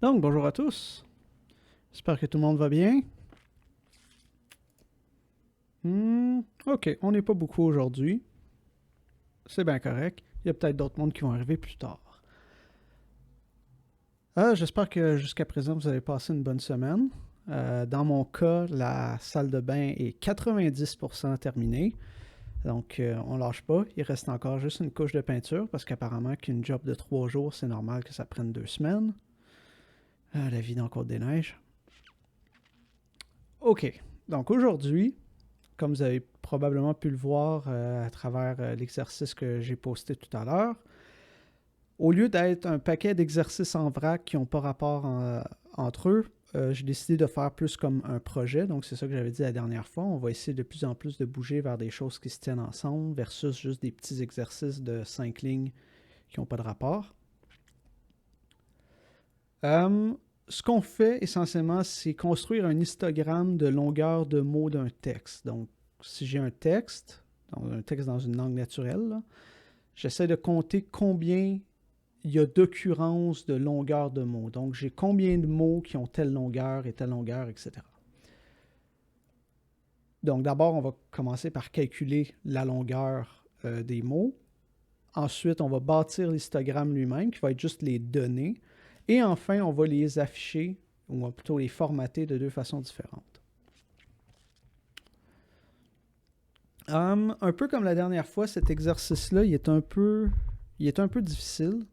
Donc, bonjour à tous. J'espère que tout le monde va bien. Ok, on n'est pas beaucoup aujourd'hui. C'est bien correct. Il y a peut-être d'autres mondes qui vont arriver plus tard. J'espère que jusqu'à présent, vous avez passé une bonne semaine. Dans mon cas, la salle de bain est 90% terminée. Donc, on lâche pas. Il reste encore juste une couche de peinture parce qu'apparemment qu'une job de 3 jours, c'est normal que ça prenne 2 semaines. La vie dans Côte-des-Neiges. OK. Donc, aujourd'hui, comme vous avez probablement pu le voir à travers l'exercice que j'ai posté tout à l'heure, au lieu d'être un paquet d'exercices en vrac qui n'ont pas rapport entre eux, j'ai décidé de faire plus comme un projet. Donc, c'est ça que j'avais dit la dernière fois. On va essayer de plus en plus de bouger vers des choses qui se tiennent ensemble versus juste des petits exercices de 5 lignes qui n'ont pas de rapport. Ce qu'on fait essentiellement, c'est construire un histogramme de longueur de mots d'un texte. Donc, si j'ai un texte dans une langue naturelle, j'essaie de compter combien il y a d'occurrences de longueur de mots. Donc, j'ai combien de mots qui ont telle longueur, etc. Donc, d'abord, on va commencer par calculer la longueur des mots. Ensuite, on va bâtir l'histogramme lui-même, qui va être juste les données. Et enfin, on va les afficher, ou plutôt les formater de deux façons différentes. Un peu comme la dernière fois, cet exercice-là, il est un peu difficile.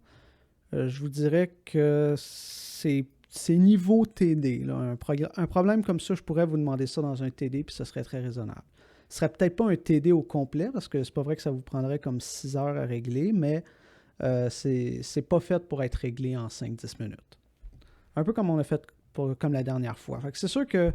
Je vous dirais que c'est niveau TD. Là. Un problème comme ça, je pourrais vous demander ça dans un TD, puis ce serait très raisonnable. Ce serait peut-être pas un TD au complet, parce que c'est pas vrai que ça vous prendrait comme 6 heures à régler, mais c'est pas fait pour être réglé en 5-10 minutes. Un peu comme on a fait comme la dernière fois. Fait que c'est sûr que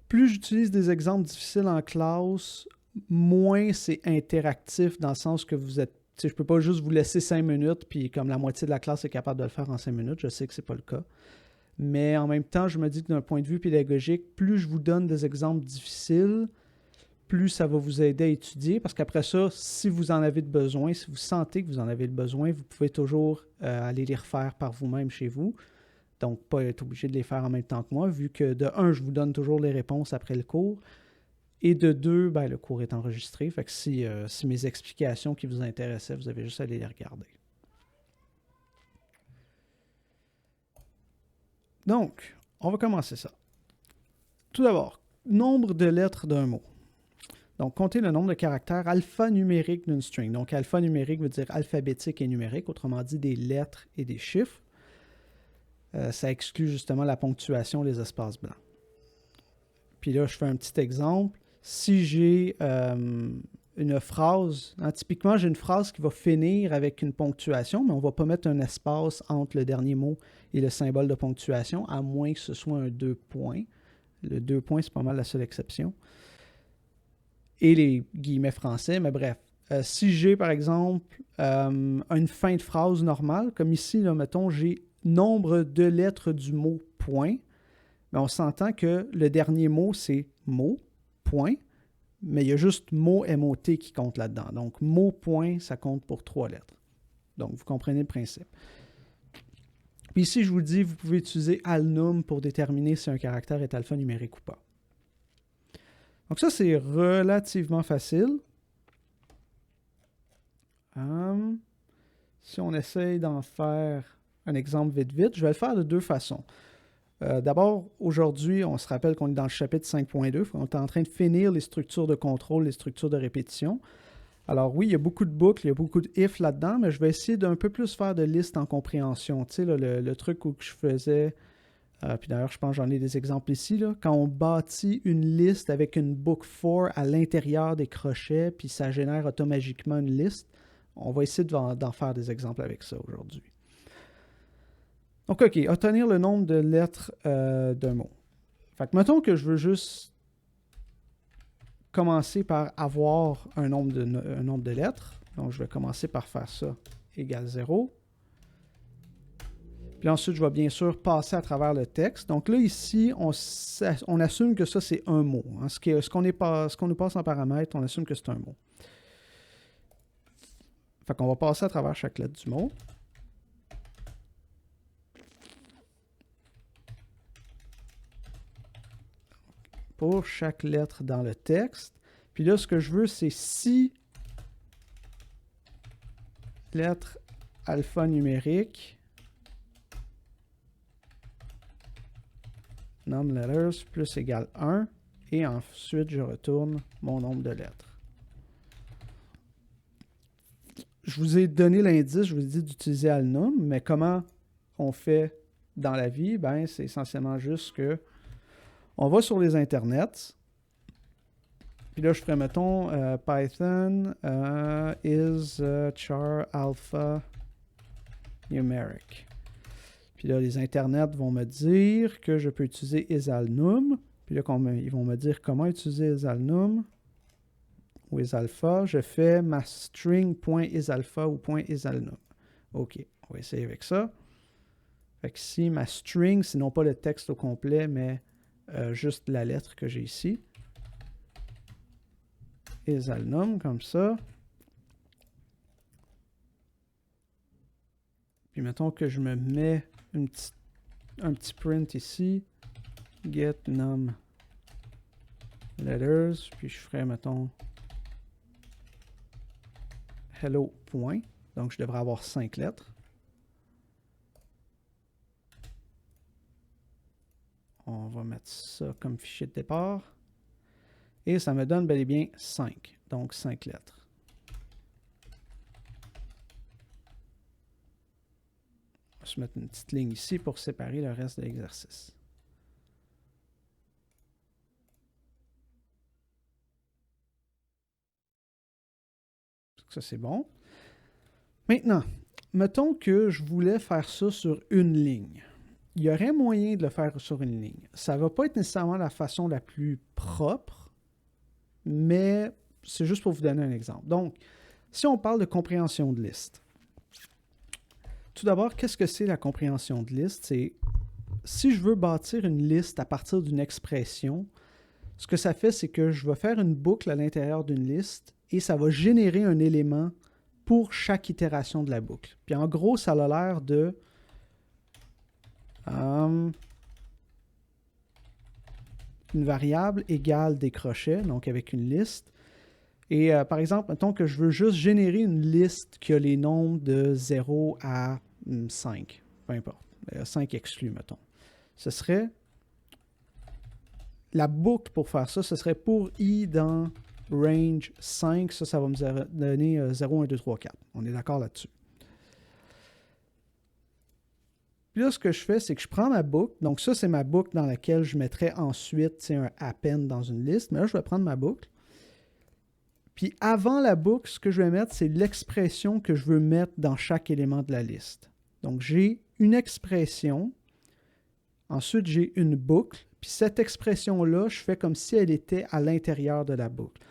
plus j'utilise des exemples difficiles en classe, moins c'est interactif dans le sens que vous êtes... Je ne peux pas juste vous laisser 5 minutes puis comme la moitié de la classe est capable de le faire en 5 minutes. Je sais que ce n'est pas le cas. Mais en même temps, je me dis que d'un point de vue pédagogique, plus je vous donne des exemples difficiles, plus ça va vous aider à étudier. Parce qu'après ça, si vous en avez besoin, si vous sentez que vous en avez besoin, vous pouvez toujours aller les refaire par vous-même chez vous. Donc, pas être obligé de les faire en même temps que moi, vu que de un, je vous donne toujours les réponses après le cours. Et de 2, ben, le cours est enregistré. Fait que si mes explications qui vous intéressaient, vous avez juste à aller les regarder. Donc, on va commencer ça. Tout d'abord, nombre de lettres d'un mot. Donc, comptez le nombre de caractères alphanumériques d'une string. Donc, alphanumérique veut dire alphabétique et numérique, autrement dit des lettres et des chiffres. Ça exclut justement la ponctuation, les espaces blancs. Puis là, je fais un petit exemple. Si j'ai une phrase, typiquement, j'ai une phrase qui va finir avec une ponctuation, mais on ne va pas mettre un espace entre le dernier mot et le symbole de ponctuation, à moins que ce soit un 2 points. Le 2 points, c'est pas mal la seule exception. Et les guillemets français, mais bref. Si j'ai, par exemple, une fin de phrase normale, comme ici, là, mettons, j'ai nombre de lettres du mot « point », mais on s'entend que le dernier mot, c'est « mot », point, mais il y a juste « mot » M-O-T qui compte là-dedans. Donc, « mot », point, ça compte pour 3 lettres. Donc, vous comprenez le principe. Puis ici, je vous dis, vous pouvez utiliser alnum pour déterminer si un caractère est alphanumérique ou pas. Donc ça, c'est relativement facile. Si on essaye d'en faire un exemple vite, je vais le faire de 2 façons. D'abord, aujourd'hui, on se rappelle qu'on est dans le chapitre 5.2. On est en train de finir les structures de contrôle, les structures de répétition. Alors oui, il y a beaucoup de boucles, il y a beaucoup de if là-dedans, mais je vais essayer d'un peu plus faire de listes en compréhension. Tu sais, là, le truc où je faisais... puis d'ailleurs, je pense que j'en ai des exemples ici. Là. Quand on bâtit une liste avec une book for à l'intérieur des crochets, puis ça génère automatiquement une liste, on va essayer d'en faire des exemples avec ça aujourd'hui. Donc, OK, obtenir le nombre de lettres d'un mot. Fait que mettons que je veux juste commencer par avoir un nombre de lettres. Donc, je vais commencer par faire ça égale 0. Puis ensuite, je vais bien sûr passer à travers le texte. Donc là, ici, on assume que ça, c'est un mot. Hein. Ce qu'on nous passe en paramètre, on assume que c'est un mot. Fait qu'on va passer à travers chaque lettre du mot. Pour chaque lettre dans le texte. Puis là, ce que je veux, c'est 6 lettres alphanumériques. Num letters plus égale 1. Et ensuite, je retourne mon nombre de lettres. Je vous ai donné l'indice, je vous ai dit d'utiliser alnum, mais comment on fait dans la vie? Ben, c'est essentiellement juste que on va sur les internets. Puis là, je ferais, mettons, Python is char alpha numeric. Puis là, les internets vont me dire que je peux utiliser isalnum. Puis là, ils vont me dire comment utiliser isalnum ou isalpha. Je fais ma string.isalpha ou .isalnum. OK, on va essayer avec ça. Fait que si ma string, c'est non pas le texte au complet, mais juste la lettre que j'ai ici. Isalnum, comme ça. Puis mettons que je me mets un petit print ici. Get num letters. Puis je ferai, mettons, hello, point. Donc je devrais avoir 5 lettres. On va mettre ça comme fichier de départ. Et ça me donne bel et bien 5. Donc 5 lettres. On va se mettre une petite ligne ici pour séparer le reste de l'exercice. Ça, c'est bon. Maintenant, mettons que je voulais faire ça sur une ligne. Il y aurait moyen de le faire sur une ligne. Ça ne va pas être nécessairement la façon la plus propre, mais c'est juste pour vous donner un exemple. Donc, si on parle de compréhension de liste, tout d'abord, qu'est-ce que c'est la compréhension de liste? C'est si je veux bâtir une liste à partir d'une expression, ce que ça fait, c'est que je vais faire une boucle à l'intérieur d'une liste et ça va générer un élément pour chaque itération de la boucle. Puis en gros, ça a l'air de une variable égale des crochets, donc avec une liste. Et par exemple, mettons que je veux juste générer une liste qui a les nombres de 0 à 5, peu importe, 5 exclus, mettons. Ce serait, la boucle pour faire ça, ce serait pour i dans range 5, ça va me donner 0, 1, 2, 3, 4. On est d'accord là-dessus. Puis là, ce que je fais, c'est que je prends ma boucle. Donc ça, c'est ma boucle dans laquelle je mettrais ensuite un append dans une liste. Mais là, je vais prendre ma boucle. Puis avant la boucle, ce que je vais mettre, c'est l'expression que je veux mettre dans chaque élément de la liste. Donc j'ai une expression. Ensuite, j'ai une boucle. Puis cette expression-là, je fais comme si elle était à l'intérieur de la boucle.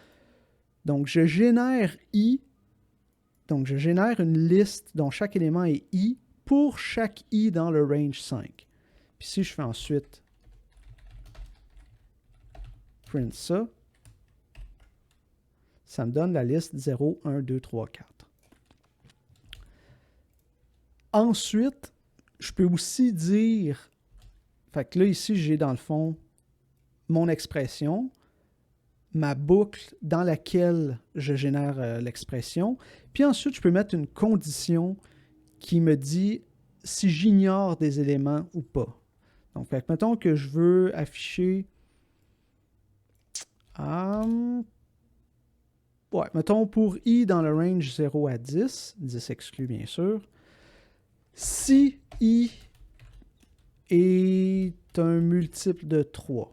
Donc je génère i. Donc je génère une liste dont chaque élément est i pour chaque i dans le range 5. Puis si je fais ensuite print ça, ça me donne la liste 0, 1, 2, 3, 4. Ensuite, je peux aussi dire, fait que là ici j'ai dans le fond mon expression, ma boucle dans laquelle je génère l'expression, puis ensuite je peux mettre une condition qui me dit si j'ignore des éléments ou pas. Donc, mettons que je veux afficher... mettons pour i dans le range 0 à 10, 10 exclu bien sûr, si i est un multiple de 3.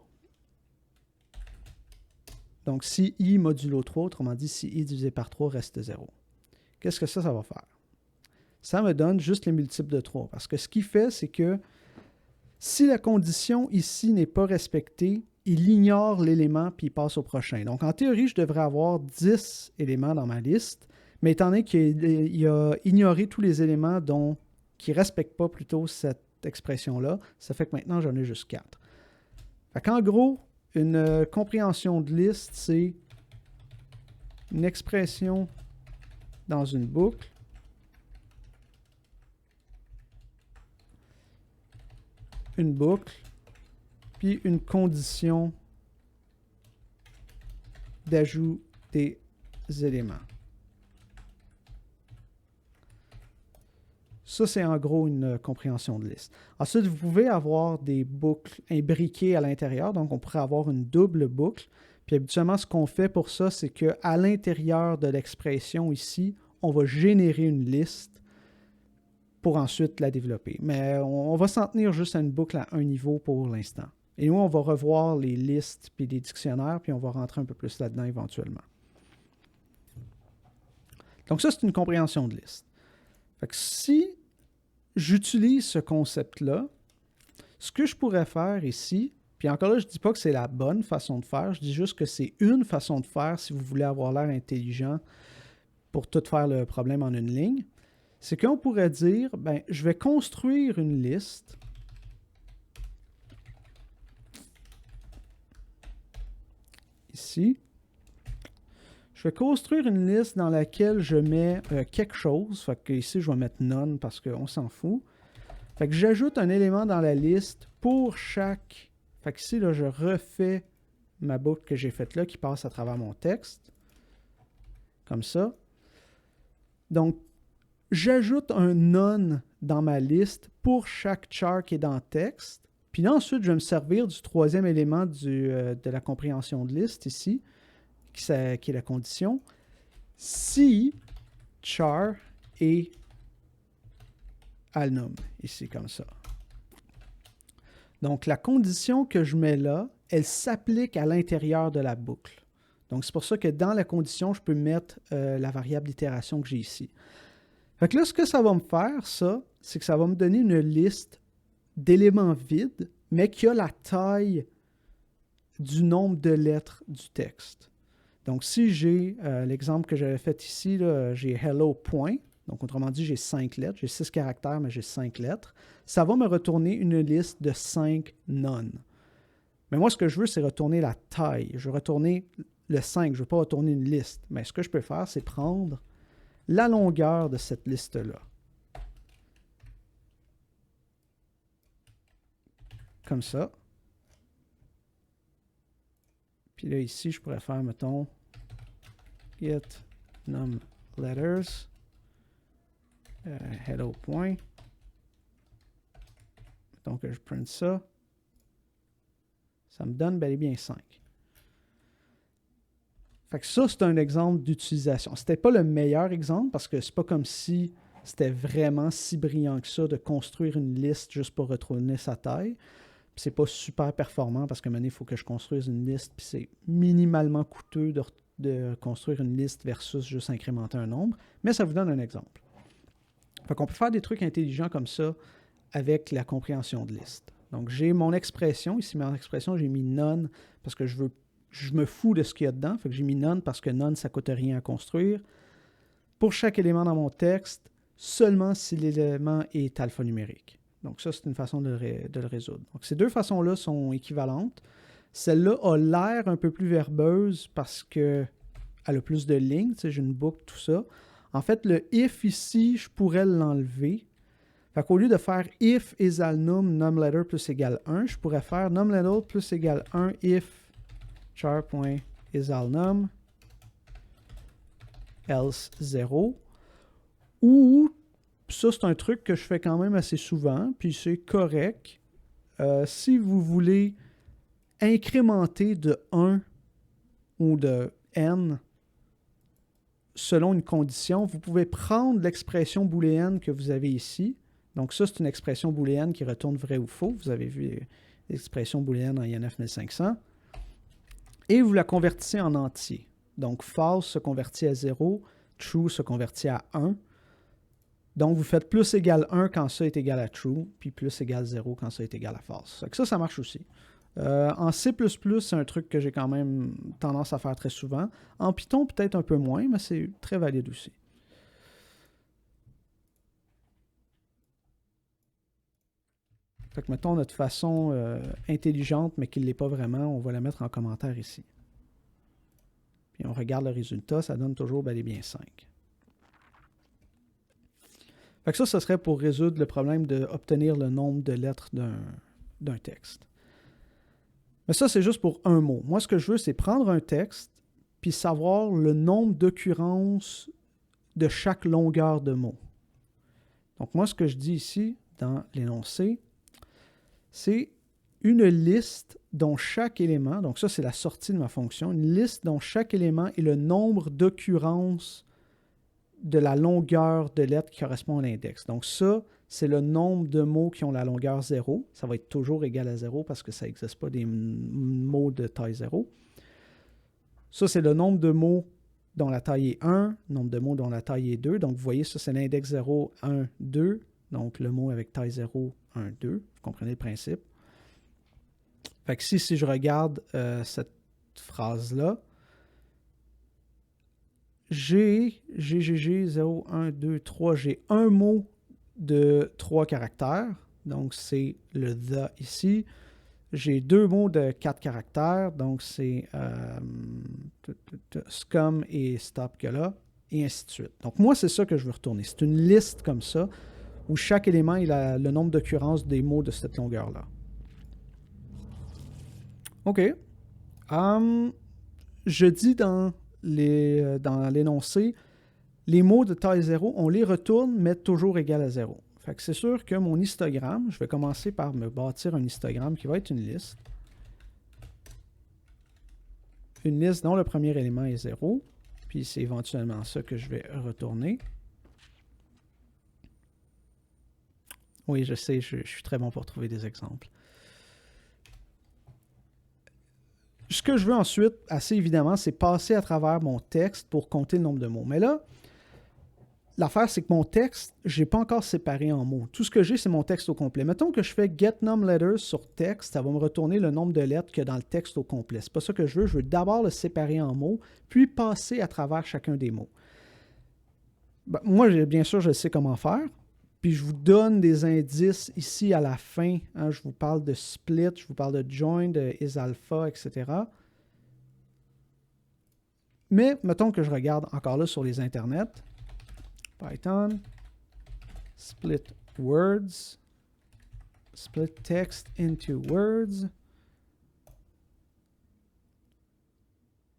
Donc, si i modulo 3, autrement dit, si i divisé par 3 reste 0. Qu'est-ce que ça va faire? Ça me donne juste les multiples de 3. Parce que ce qu'il fait, c'est que si la condition ici n'est pas respectée, il ignore l'élément puis il passe au prochain. Donc, en théorie, je devrais avoir 10 éléments dans ma liste, mais étant donné qu'il a ignoré tous les éléments qui ne respectent pas plutôt cette expression-là, ça fait que maintenant, j'en ai juste 4. Fait qu'en gros, une compréhension de liste, c'est une expression dans une boucle une boucle, puis une condition d'ajout des éléments. Ça, c'est en gros une compréhension de liste. Ensuite, vous pouvez avoir des boucles imbriquées à l'intérieur, donc on pourrait avoir une double boucle. Puis habituellement, ce qu'on fait pour ça, c'est qu'à l'intérieur de l'expression ici, on va générer une liste pour ensuite la développer. Mais on va s'en tenir juste à une boucle à un niveau pour l'instant. Et nous, on va revoir les listes puis les dictionnaires, puis on va rentrer un peu plus là-dedans éventuellement. Donc ça, c'est une compréhension de liste. Fait que si j'utilise ce concept-là, ce que je pourrais faire ici, puis encore là, je ne dis pas que c'est la bonne façon de faire, je dis juste que c'est une façon de faire si vous voulez avoir l'air intelligent pour tout faire le problème en une ligne, c'est qu'on pourrait dire, je vais construire une liste ici. Je vais construire une liste dans laquelle je mets quelque chose. Fait que ici, je vais mettre none parce qu'on s'en fout. Fait que j'ajoute un élément dans la liste pour chaque... Fait que ici, là, je refais ma boucle que j'ai faite là qui passe à travers mon texte. Comme ça. Donc, j'ajoute un none dans ma liste pour chaque char qui est dans le texte. Puis là, ensuite, je vais me servir du troisième élément de la compréhension de liste ici, qui est la condition. Si char est alnum, ici, comme ça. Donc, la condition que je mets là, elle s'applique à l'intérieur de la boucle. Donc, c'est pour ça que dans la condition, je peux mettre la variable itération que j'ai ici. Fait que là, ce que ça va me faire, ça, c'est que ça va me donner une liste d'éléments vides, mais qui a la taille du nombre de lettres du texte. Donc, si j'ai l'exemple que j'avais fait ici, j'ai hello point, donc autrement dit, j'ai 5 lettres, j'ai 6 caractères, mais j'ai 5 lettres, ça va me retourner une liste de 5 none. Mais moi, ce que je veux, c'est retourner la taille. Je veux retourner le 5, je ne veux pas retourner une liste. Mais ce que je peux faire, c'est prendre la longueur de cette liste-là. Comme ça. Puis là, ici, je pourrais faire, mettons, get num letters, hello point. Mettons que je prenne ça. Ça me donne bel et bien 5. Fait que ça, c'est un exemple d'utilisation. C'était pas le meilleur exemple parce que c'est pas comme si c'était vraiment si brillant que ça de construire une liste juste pour retourner sa taille. Puis c'est pas super performant parce que maintenant, il faut que je construise une liste, puis c'est minimalement coûteux de construire une liste versus juste incrémenter un nombre. Mais ça vous donne un exemple. Fait qu'on peut faire des trucs intelligents comme ça avec la compréhension de liste. Donc, j'ai mon expression. Ici, mon expression, j'ai mis none parce que je me fous de ce qu'il y a dedans. Fait que j'ai mis none parce que none, ça ne coûte rien à construire. Pour chaque élément dans mon texte, seulement si l'élément est alphanumérique. Donc, ça, c'est une façon de le résoudre. Donc, ces deux façons-là sont équivalentes. Celle-là a l'air un peu plus verbeuse parce qu'elle a plus de lignes. Tu sais, j'ai une boucle, tout ça. En fait, le if ici, je pourrais l'enlever. Fait qu'au lieu de faire if equal numLetter plus égale 1, je pourrais faire numLetter plus égale 1 if char.isAllNum else 0. Ou, ça c'est un truc que je fais quand même assez souvent, puis c'est correct. Si vous voulez incrémenter de 1 ou de n selon une condition, vous pouvez prendre l'expression booléenne que vous avez ici. Donc ça, c'est une expression booléenne qui retourne vrai ou faux. Vous avez vu l'expression booléenne en INF 1500. Et vous la convertissez en entier. Donc false se convertit à 0, true se convertit à 1. Donc vous faites plus égale 1 quand ça est égal à true, puis plus égale 0 quand ça est égal à false. Donc ça marche aussi. En C++, c'est un truc que j'ai quand même tendance à faire très souvent. En Python, peut-être un peu moins, mais c'est très valide aussi. Fait que mettons notre façon intelligente, mais qui ne l'est pas vraiment, on va la mettre en commentaire ici. Puis on regarde le résultat, ça donne toujours bel et bien 5. Fait que ça, ce serait pour résoudre le problème d'obtenir le nombre de lettres d'un texte. Mais ça, c'est juste pour un mot. Moi, ce que je veux, c'est prendre un texte, puis savoir le nombre d'occurrences de chaque longueur de mot. Donc moi, ce que je dis ici, dans l'énoncé, c'est une liste dont chaque élément, donc ça c'est la sortie de ma fonction, une liste dont chaque élément est le nombre d'occurrences de la longueur de lettres qui correspond à l'index. Donc ça, c'est le nombre de mots qui ont la longueur 0. Ça va être toujours égal à 0 parce que ça n'existe pas des mots de taille 0. Ça, c'est le nombre de mots dont la taille est 1, nombre de mots dont la taille est 2. Donc vous voyez, ça c'est l'index 0, 1, 2. Donc le mot avec taille 0, 1, 2. Vous comprenez le principe. Fait que si je regarde cette phrase-là, j'ai 0, 1, 2, 3, j'ai un mot de 3 caractères, donc c'est le the ici. J'ai deux mots de 4 caractères, donc c'est scum et stop que là, et ainsi de suite. Donc moi, c'est ça que je veux retourner. C'est une liste comme ça, où chaque élément il a le nombre d'occurrences des mots de cette longueur-là. OK. Je dis dans l'énoncé, les mots de taille 0, on les retourne, mais toujours égal à 0. Fait que c'est sûr que mon histogramme, je vais commencer par me bâtir un histogramme qui va être une liste. Une liste dont le premier élément est 0. Puis c'est éventuellement ça que je vais retourner. Oui, je sais, je suis très bon pour trouver des exemples. Ce que je veux ensuite, assez évidemment, c'est passer à travers mon texte pour compter le nombre de mots. Mais là, l'affaire, c'est que mon texte, je n'ai pas encore séparé en mots. Tout ce que j'ai, c'est mon texte au complet. Mettons que je fais get num letters sur texte, ça va me retourner le nombre de lettres qu'il y a dans le texte au complet. Ce n'est pas ça que je veux. Je veux d'abord le séparer en mots, puis passer à travers chacun des mots. Ben, moi, bien sûr, je sais comment faire. Puis je vous donne des indices ici à la fin. Hein, je vous parle de split, je vous parle de join, de isAlpha, etc. Mais mettons que je regarde encore là sur les internets. Python, split words, split text into words.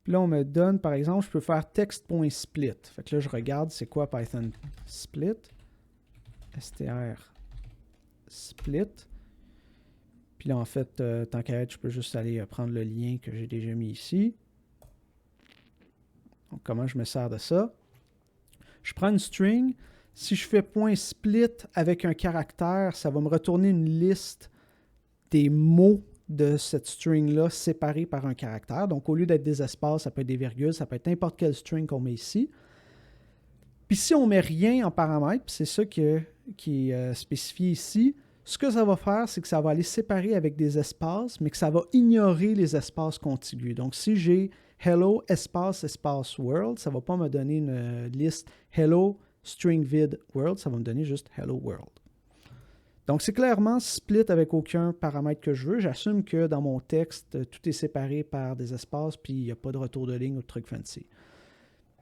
Puis là, on me donne, par exemple, je peux faire text.split. Fait que là, je regarde c'est quoi Python split. str split. Puis là, en fait, tant qu'à être, je peux juste aller prendre le lien que j'ai déjà mis ici. Donc, comment je me sers de ça? Je prends une string. Si je fais .split avec un caractère, ça va me retourner une liste des mots de cette string-là séparés par un caractère. Donc, au lieu d'être des espaces, ça peut être des virgules, ça peut être n'importe quelle string qu'on met ici. Puis si on ne met rien en paramètre, c'est ça qui est spécifié ici, ce que ça va faire, c'est que ça va aller séparer avec des espaces, mais que ça va ignorer les espaces contigus. Donc, si j'ai hello espace world, ça ne va pas me donner une liste hello string vid world, ça va me donner juste hello world. Donc, c'est clairement split avec aucun paramètre que je veux. J'assume que dans mon texte, tout est séparé par des espaces, puis il n'y a pas de retour de ligne ou de truc fancy.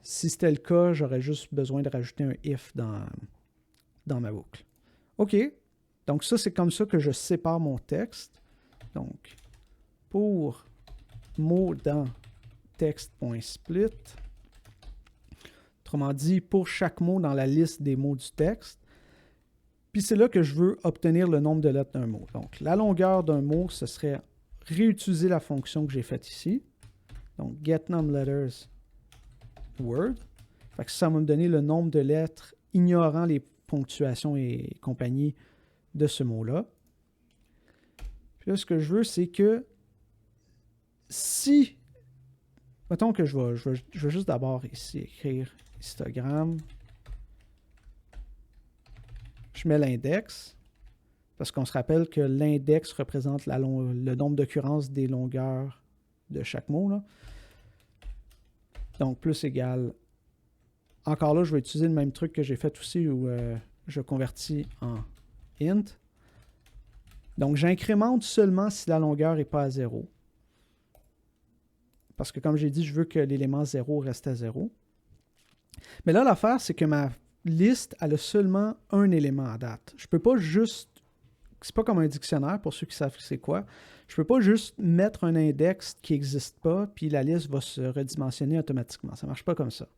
Si c'était le cas, j'aurais juste besoin de rajouter un if dans ma boucle. OK. Donc, ça, c'est comme ça que je sépare mon texte. Donc, pour mot dans text.split, autrement dit, pour chaque mot dans la liste des mots du texte, puis c'est là que je veux obtenir le nombre de lettres d'un mot. Donc, la longueur d'un mot, ce serait réutiliser la fonction que j'ai faite ici. Donc, getNumLetters word. Fait que ça va me donner le nombre de lettres ignorant les ponctuations et compagnie de ce mot-là. Puis là, ce que je veux, c'est que si... Mettons que je vais juste d'abord ici écrire histogramme. Je mets l'index, parce qu'on se rappelle que l'index représente le nombre d'occurrences des longueurs de chaque mot, là. Donc, plus égale. Encore là, je vais utiliser le même truc que j'ai fait aussi où je convertis en int. Donc, j'incrémente seulement si la longueur n'est pas à 0. Parce que comme j'ai dit, je veux que l'élément 0 reste à 0. Mais là, l'affaire, c'est que ma liste, elle a seulement un élément à date. Je ne peux pas juste... C'est pas comme un dictionnaire, pour ceux qui savent c'est quoi. Je ne peux pas juste mettre un index qui n'existe pas, puis la liste va se redimensionner automatiquement. Ça ne marche pas comme ça.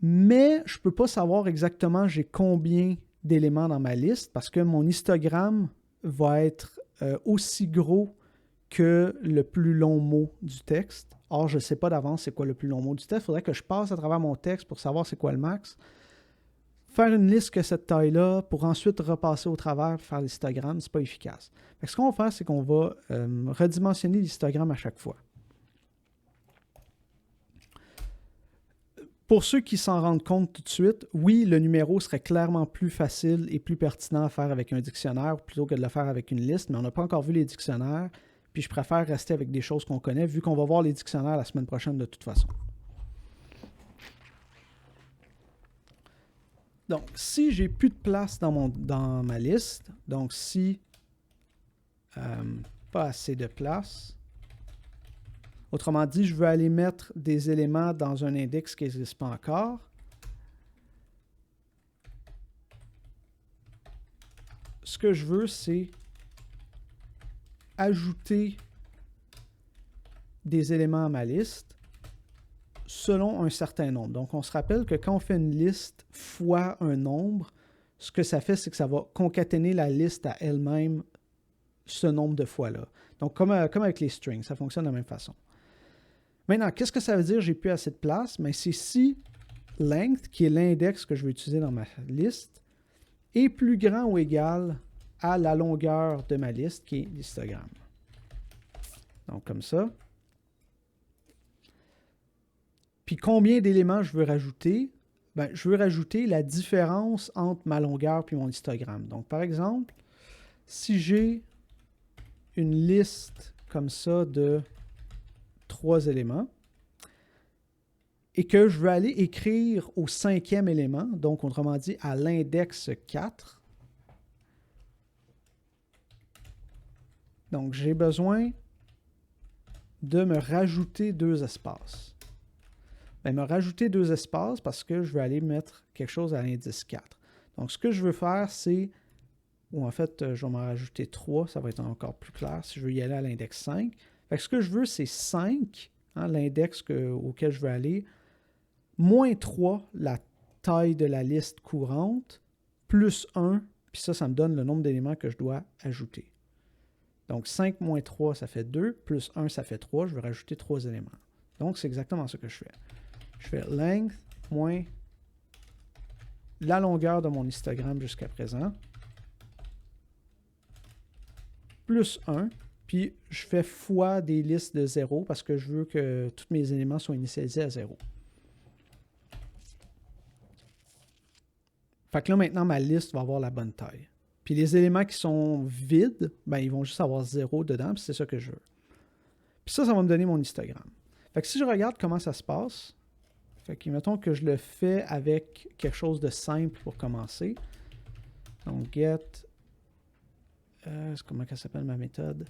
Mais je ne peux pas savoir exactement j'ai combien d'éléments dans ma liste, parce que mon histogramme va être aussi gros que le plus long mot du texte. Or, je ne sais pas d'avance c'est quoi le plus long mot du texte. Il faudrait que je passe à travers mon texte pour savoir c'est quoi le max. Faire une liste que cette taille-là pour ensuite repasser au travers et faire l'histogramme, ce n'est pas efficace. Fait que ce qu'on va faire, c'est qu'on va redimensionner l'histogramme à chaque fois. Pour ceux qui s'en rendent compte tout de suite, oui, le numéro serait clairement plus facile et plus pertinent à faire avec un dictionnaire plutôt que de le faire avec une liste, mais on n'a pas encore vu les dictionnaires, puis je préfère rester avec des choses qu'on connaît, vu qu'on va voir les dictionnaires la semaine prochaine de toute façon. Donc, si j'ai plus de place dans ma liste, donc si pas assez de place, autrement dit, je veux aller mettre des éléments dans un index qui n'existe pas encore, ce que je veux, c'est ajouter des éléments à ma liste selon un certain nombre. Donc, on se rappelle que quand on fait une liste fois un nombre, ce que ça fait, c'est que ça va concaténer la liste à elle-même ce nombre de fois-là. Donc, comme avec les strings, ça fonctionne de la même façon. Maintenant, qu'est-ce que ça veut dire j'ai plus assez de place? Mais c'est si length, qui est l'index que je vais utiliser dans ma liste, est plus grand ou égal à la longueur de ma liste, qui est l'histogramme. Donc, comme ça. Puis combien d'éléments je veux rajouter? Ben, je veux rajouter la différence entre ma longueur et mon histogramme. Donc, par exemple, si j'ai une liste comme ça de 3 éléments et que je veux aller écrire au 5e élément, donc autrement dit à l'index 4, donc j'ai besoin de me rajouter 2 espaces. Ben, me rajouter 2 espaces parce que je veux aller mettre quelque chose à l'indice 4. Donc, ce que je veux faire, c'est, ou en fait, je vais m'en rajouter 3, ça va être encore plus clair si je veux y aller à l'index 5. Fait que ce que je veux, c'est 5 hein, l'index auquel je veux aller, moins 3, la taille de la liste courante, plus 1, puis ça me donne le nombre d'éléments que je dois ajouter. Donc 5 moins 3, ça fait 2, plus 1, ça fait 3, je vais rajouter 3 éléments. Donc c'est exactement ce que je fais. Je fais length moins la longueur de mon histogramme jusqu'à présent, plus 1, puis je fais fois des listes de 0 parce que je veux que tous mes éléments soient initialisés à 0. Fait que là, maintenant, ma liste va avoir la bonne taille. Puis les éléments qui sont vides, ben, ils vont juste avoir 0 dedans, puis c'est ça que je veux. Puis ça va me donner mon histogramme. Fait que si je regarde comment ça se passe, fait que mettons que je le fais avec quelque chose de simple pour commencer. Donc, get, comment ça s'appelle ma méthode?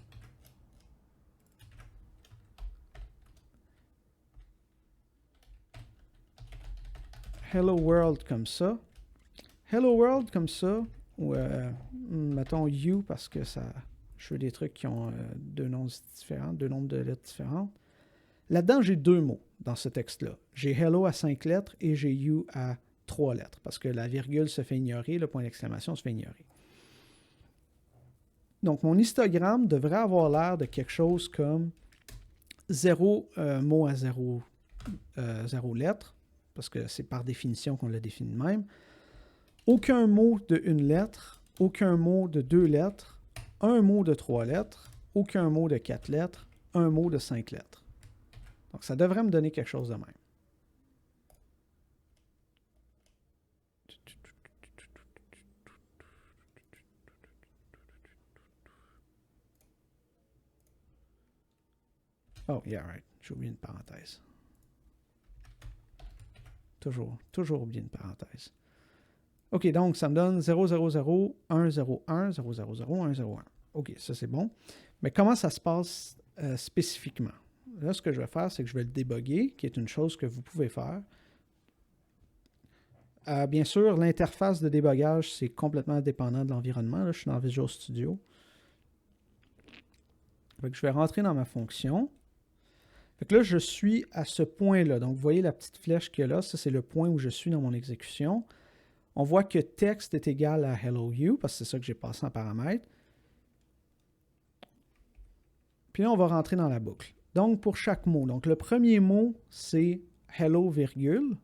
Hello world comme ça. Hello world comme ça, ou mettons you parce que ça, je veux des trucs qui ont deux noms différents, deux nombres de lettres différentes. Là-dedans, j'ai deux mots dans ce texte-là. J'ai hello à 5 lettres et j'ai you à 3 lettres parce que la virgule se fait ignorer, le point d'exclamation se fait ignorer. Donc, mon histogramme devrait avoir l'air de quelque chose comme 0 mot à 0 lettres, parce que c'est par définition qu'on le définit de même. Aucun mot de une lettre, aucun mot de 2 lettres, un mot de 3 lettres, aucun mot de 4 lettres, un mot de 5 lettres. Donc, ça devrait me donner quelque chose de même. Oh, yeah, right. J'ai oublié une parenthèse. Toujours oublié une parenthèse. OK, donc ça me donne 0, 0, 0, 1, 0, 1, 0, 0, 0, 1, 0, 1. OK, ça c'est bon. Mais comment ça se passe spécifiquement? Là, ce que je vais faire, c'est que je vais le débugger, qui est une chose que vous pouvez faire. Bien sûr, l'interface de débogage, c'est complètement dépendant de l'environnement. Là, je suis dans Visual Studio. Donc, je vais rentrer dans ma fonction. Fait que là, je suis à ce point-là. Donc, vous voyez la petite flèche qu'il y a là. Ça, c'est le point où je suis dans mon exécution. On voit que texte est égal à hello you, parce que c'est ça que j'ai passé en paramètre. Puis là, on va rentrer dans la boucle. Donc, pour chaque mot. Donc, le premier mot, c'est hello, virgule.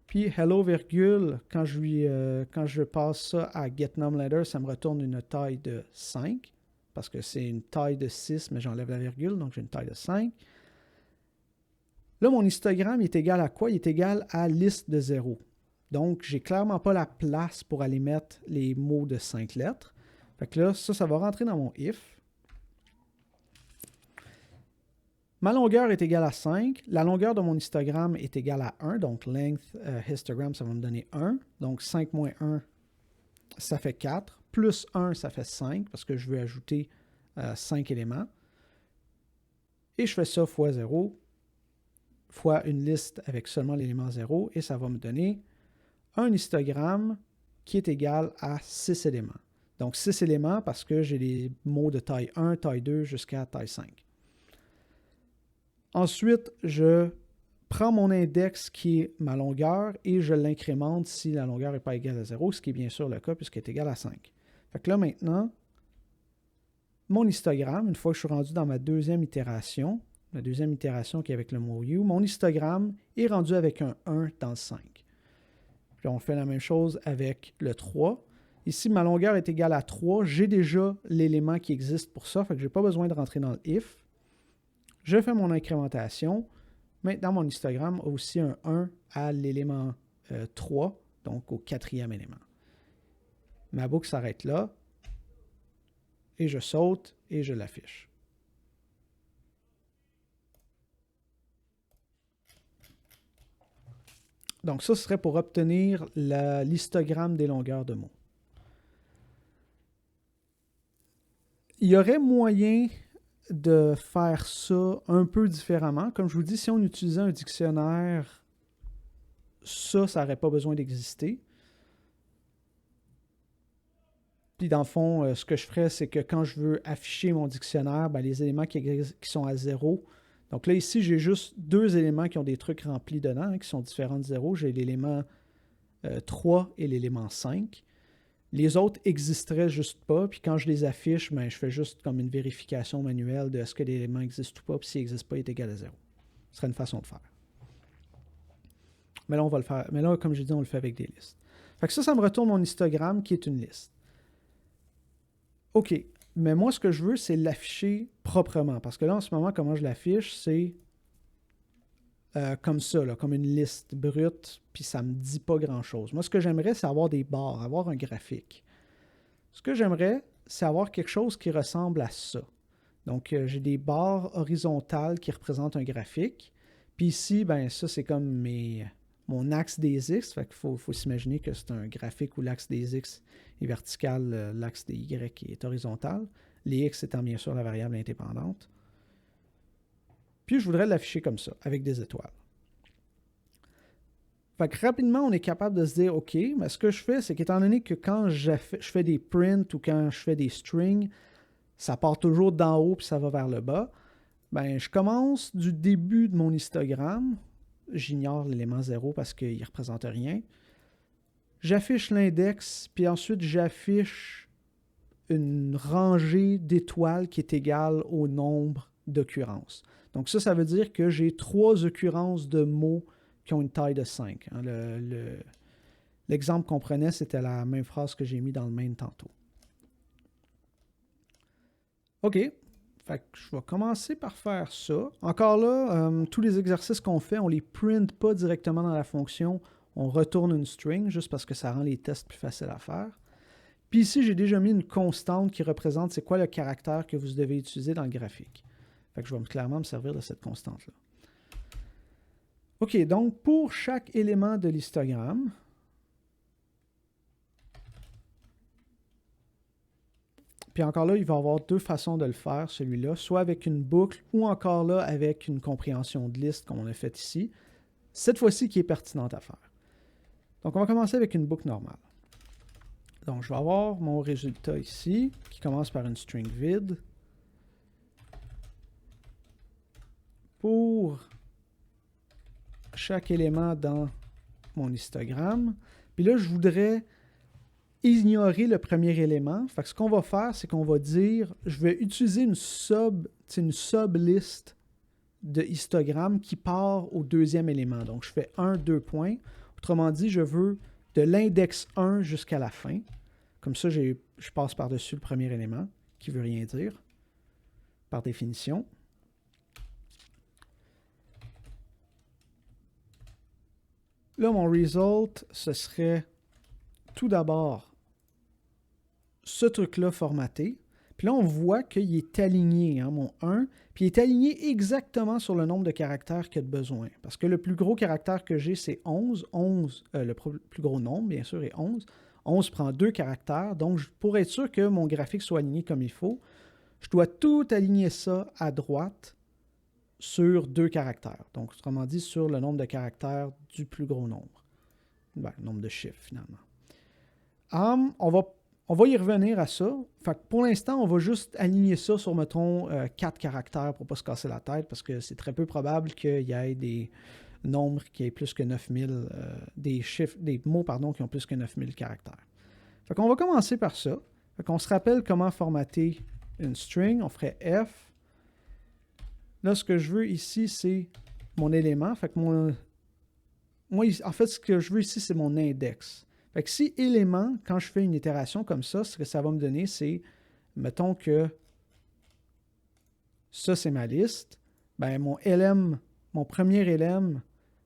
Puis hello, virgule, quand je passe ça à getNumLetter, ça me retourne une taille de 5, parce que c'est une taille de 6, mais j'enlève la virgule, donc j'ai une taille de 5. Là, mon histogramme est égal à quoi? Il est égal à liste de 0. Donc, j'ai clairement pas la place pour aller mettre les mots de 5 lettres. Fait que là, ça va rentrer dans mon if. Ma longueur est égale à 5. La longueur de mon histogramme est égale à 1. Donc, length histogram, ça va me donner 1. Donc, 5 moins 1, ça fait 4. Plus 1, ça fait 5 parce que je veux ajouter 5 éléments. Et je fais ça fois 0, fois une liste avec seulement l'élément 0. Et ça va me donner un histogramme qui est égal à 6 éléments. Donc, 6 éléments parce que j'ai les mots de taille 1, taille 2 jusqu'à taille 5. Ensuite, je prends mon index qui est ma longueur et je l'incrémente si la longueur n'est pas égale à 0, ce qui est bien sûr le cas puisqu'elle est égale à 5. Fait que là maintenant, mon histogramme, une fois que je suis rendu dans ma deuxième itération, la deuxième itération qui est avec le mot you, mon histogramme est rendu avec un 1 dans le 5. Puis on fait la même chose avec le 3. Ici, ma longueur est égale à 3. J'ai déjà l'élément qui existe pour ça, fait que je n'ai pas besoin de rentrer dans le if. Je fais mon incrémentation. Maintenant, mon histogramme a aussi un 1 à l'élément 3, donc au quatrième élément. Ma boucle s'arrête là, et je saute, et je l'affiche. Donc ça, ce serait pour obtenir l'histogramme des longueurs de mots. Il y aurait moyen de faire ça un peu différemment. Comme je vous dis, si on utilisait un dictionnaire, ça n'aurait pas besoin d'exister. Puis dans le fond, ce que je ferais, c'est que quand je veux afficher mon dictionnaire, ben, les éléments qui sont à 0, Donc là, ici, j'ai juste 2 éléments qui ont des trucs remplis dedans, hein, qui sont différents de 0. J'ai l'élément 3 et l'élément 5. Les autres n'existeraient juste pas, puis quand je les affiche, ben, je fais juste comme une vérification manuelle de est-ce que l'élément existe ou pas, puis s'il n'existe pas, il est égal à 0. Ce serait une façon de faire. Mais là, on va le faire. Mais là, comme j'ai dit, on le fait avec des listes. Fait que ça me retourne mon histogramme qui est une liste. OK. Mais moi, ce que je veux, c'est l'afficher proprement. Parce que là, en ce moment, comment je l'affiche, c'est comme ça, là, comme une liste brute, puis ça ne me dit pas grand-chose. Moi, ce que j'aimerais, c'est avoir des barres, avoir un graphique. Ce que j'aimerais, c'est avoir quelque chose qui ressemble à ça. Donc, j'ai des barres horizontales qui représentent un graphique. Puis ici, ben ça, c'est comme mon axe des X. Fait qu'il faut s'imaginer que c'est un graphique où l'axe des X est vertical, l'axe des Y est horizontal. Les X étant bien sûr la variable indépendante. Puis je voudrais l'afficher comme ça, avec des étoiles. Fait que rapidement, on est capable de se dire, OK, mais ce que je fais, c'est qu'étant donné que quand je fais des prints ou quand je fais des strings, ça part toujours d'en haut puis ça va vers le bas, ben je commence du début de mon histogramme. J'ignore l'élément 0 parce qu'il ne représente rien. J'affiche l'index, puis ensuite j'affiche une rangée d'étoiles qui est égale au nombre d'occurrences. Donc ça veut dire que j'ai 3 occurrences de mots qui ont une taille de 5. Hein. L'exemple qu'on prenait, c'était la même phrase que j'ai mis dans le main tantôt. OK. Fait que je vais commencer par faire ça. Encore là, tous les exercices qu'on fait, on ne les print pas directement dans la fonction. On retourne une string juste parce que ça rend les tests plus faciles à faire. Puis ici, j'ai déjà mis une constante qui représente c'est quoi le caractère que vous devez utiliser dans le graphique. Fait que je vais clairement me servir de cette constante-là. OK, donc pour chaque élément de l'histogramme, puis encore là, il va y avoir 2 façons de le faire, celui-là, soit avec une boucle ou encore là avec une compréhension de liste comme on a fait ici. Cette fois-ci qui est pertinente à faire. Donc on va commencer avec une boucle normale. Donc je vais avoir mon résultat ici qui commence par une string vide. Pour chaque élément dans mon histogramme. Puis là, je voudrais ignorer le premier élément. Fait que ce qu'on va faire, c'est qu'on va dire, je vais utiliser une sub-liste de histogramme qui part au deuxième élément. Donc, je fais 1, 2 points. Autrement dit, je veux de l'index 1 jusqu'à la fin. Comme ça, je passe par-dessus le premier élément, qui ne veut rien dire, par définition. Là, mon result, ce serait tout d'abord ce truc-là formaté. Puis là, on voit qu'il est aligné, hein, mon 1, puis il est aligné exactement sur le nombre de caractères qu'il y a de besoin. Parce que le plus gros caractère que j'ai, c'est 11. Le plus gros nombre, bien sûr, est 11. 11 prend 2 caractères. Donc, pour être sûr que mon graphique soit aligné comme il faut, je dois tout aligner ça à droite sur 2 caractères. Donc, autrement dit, sur le nombre de caractères du plus gros nombre. Ben, le nombre de chiffres, finalement. On va y revenir à ça. Fait que pour l'instant, on va juste aligner ça sur, mettons, 4 caractères pour ne pas se casser la tête, parce que c'est très peu probable qu'il y ait des nombres qui aient plus que 9000, des mots, qui ont plus que 9000 caractères. Fait qu'on va commencer par ça. Fait qu'on se rappelle comment formater une string. On ferait F. Là, ce que je veux ici, c'est mon élément. Fait que moi, en fait, ce que je veux ici, c'est mon index. Fait que si élément, quand je fais une itération comme ça, ce que ça va me donner, c'est, mettons que ça, c'est ma liste. Ben, mon premier élément,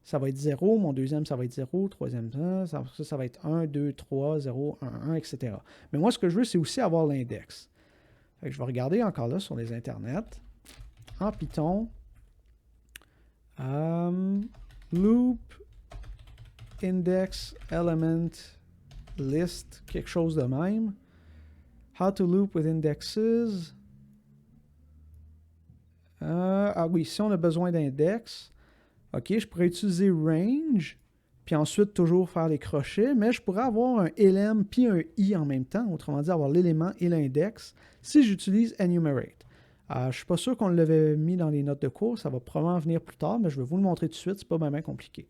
ça va être 0. Mon deuxième, ça va être 0. Troisième, ça va être 1, 2, 3, 0, 1, 1, etc. Mais moi, ce que je veux, c'est aussi avoir l'index. Fait que je vais regarder encore là sur les internets. En Python, loop index element list, quelque chose de même. How to loop with indexes. Oui, si on a besoin d'index, ok, je pourrais utiliser range, puis ensuite toujours faire les crochets, mais je pourrais avoir un lm puis un i en même temps, autrement dit avoir l'élément et l'index, si j'utilise enumerate. Je ne suis pas sûr qu'on l'avait mis dans les notes de cours. Ça va probablement venir plus tard, mais je vais vous le montrer tout de suite. C'est pas vraiment compliqué.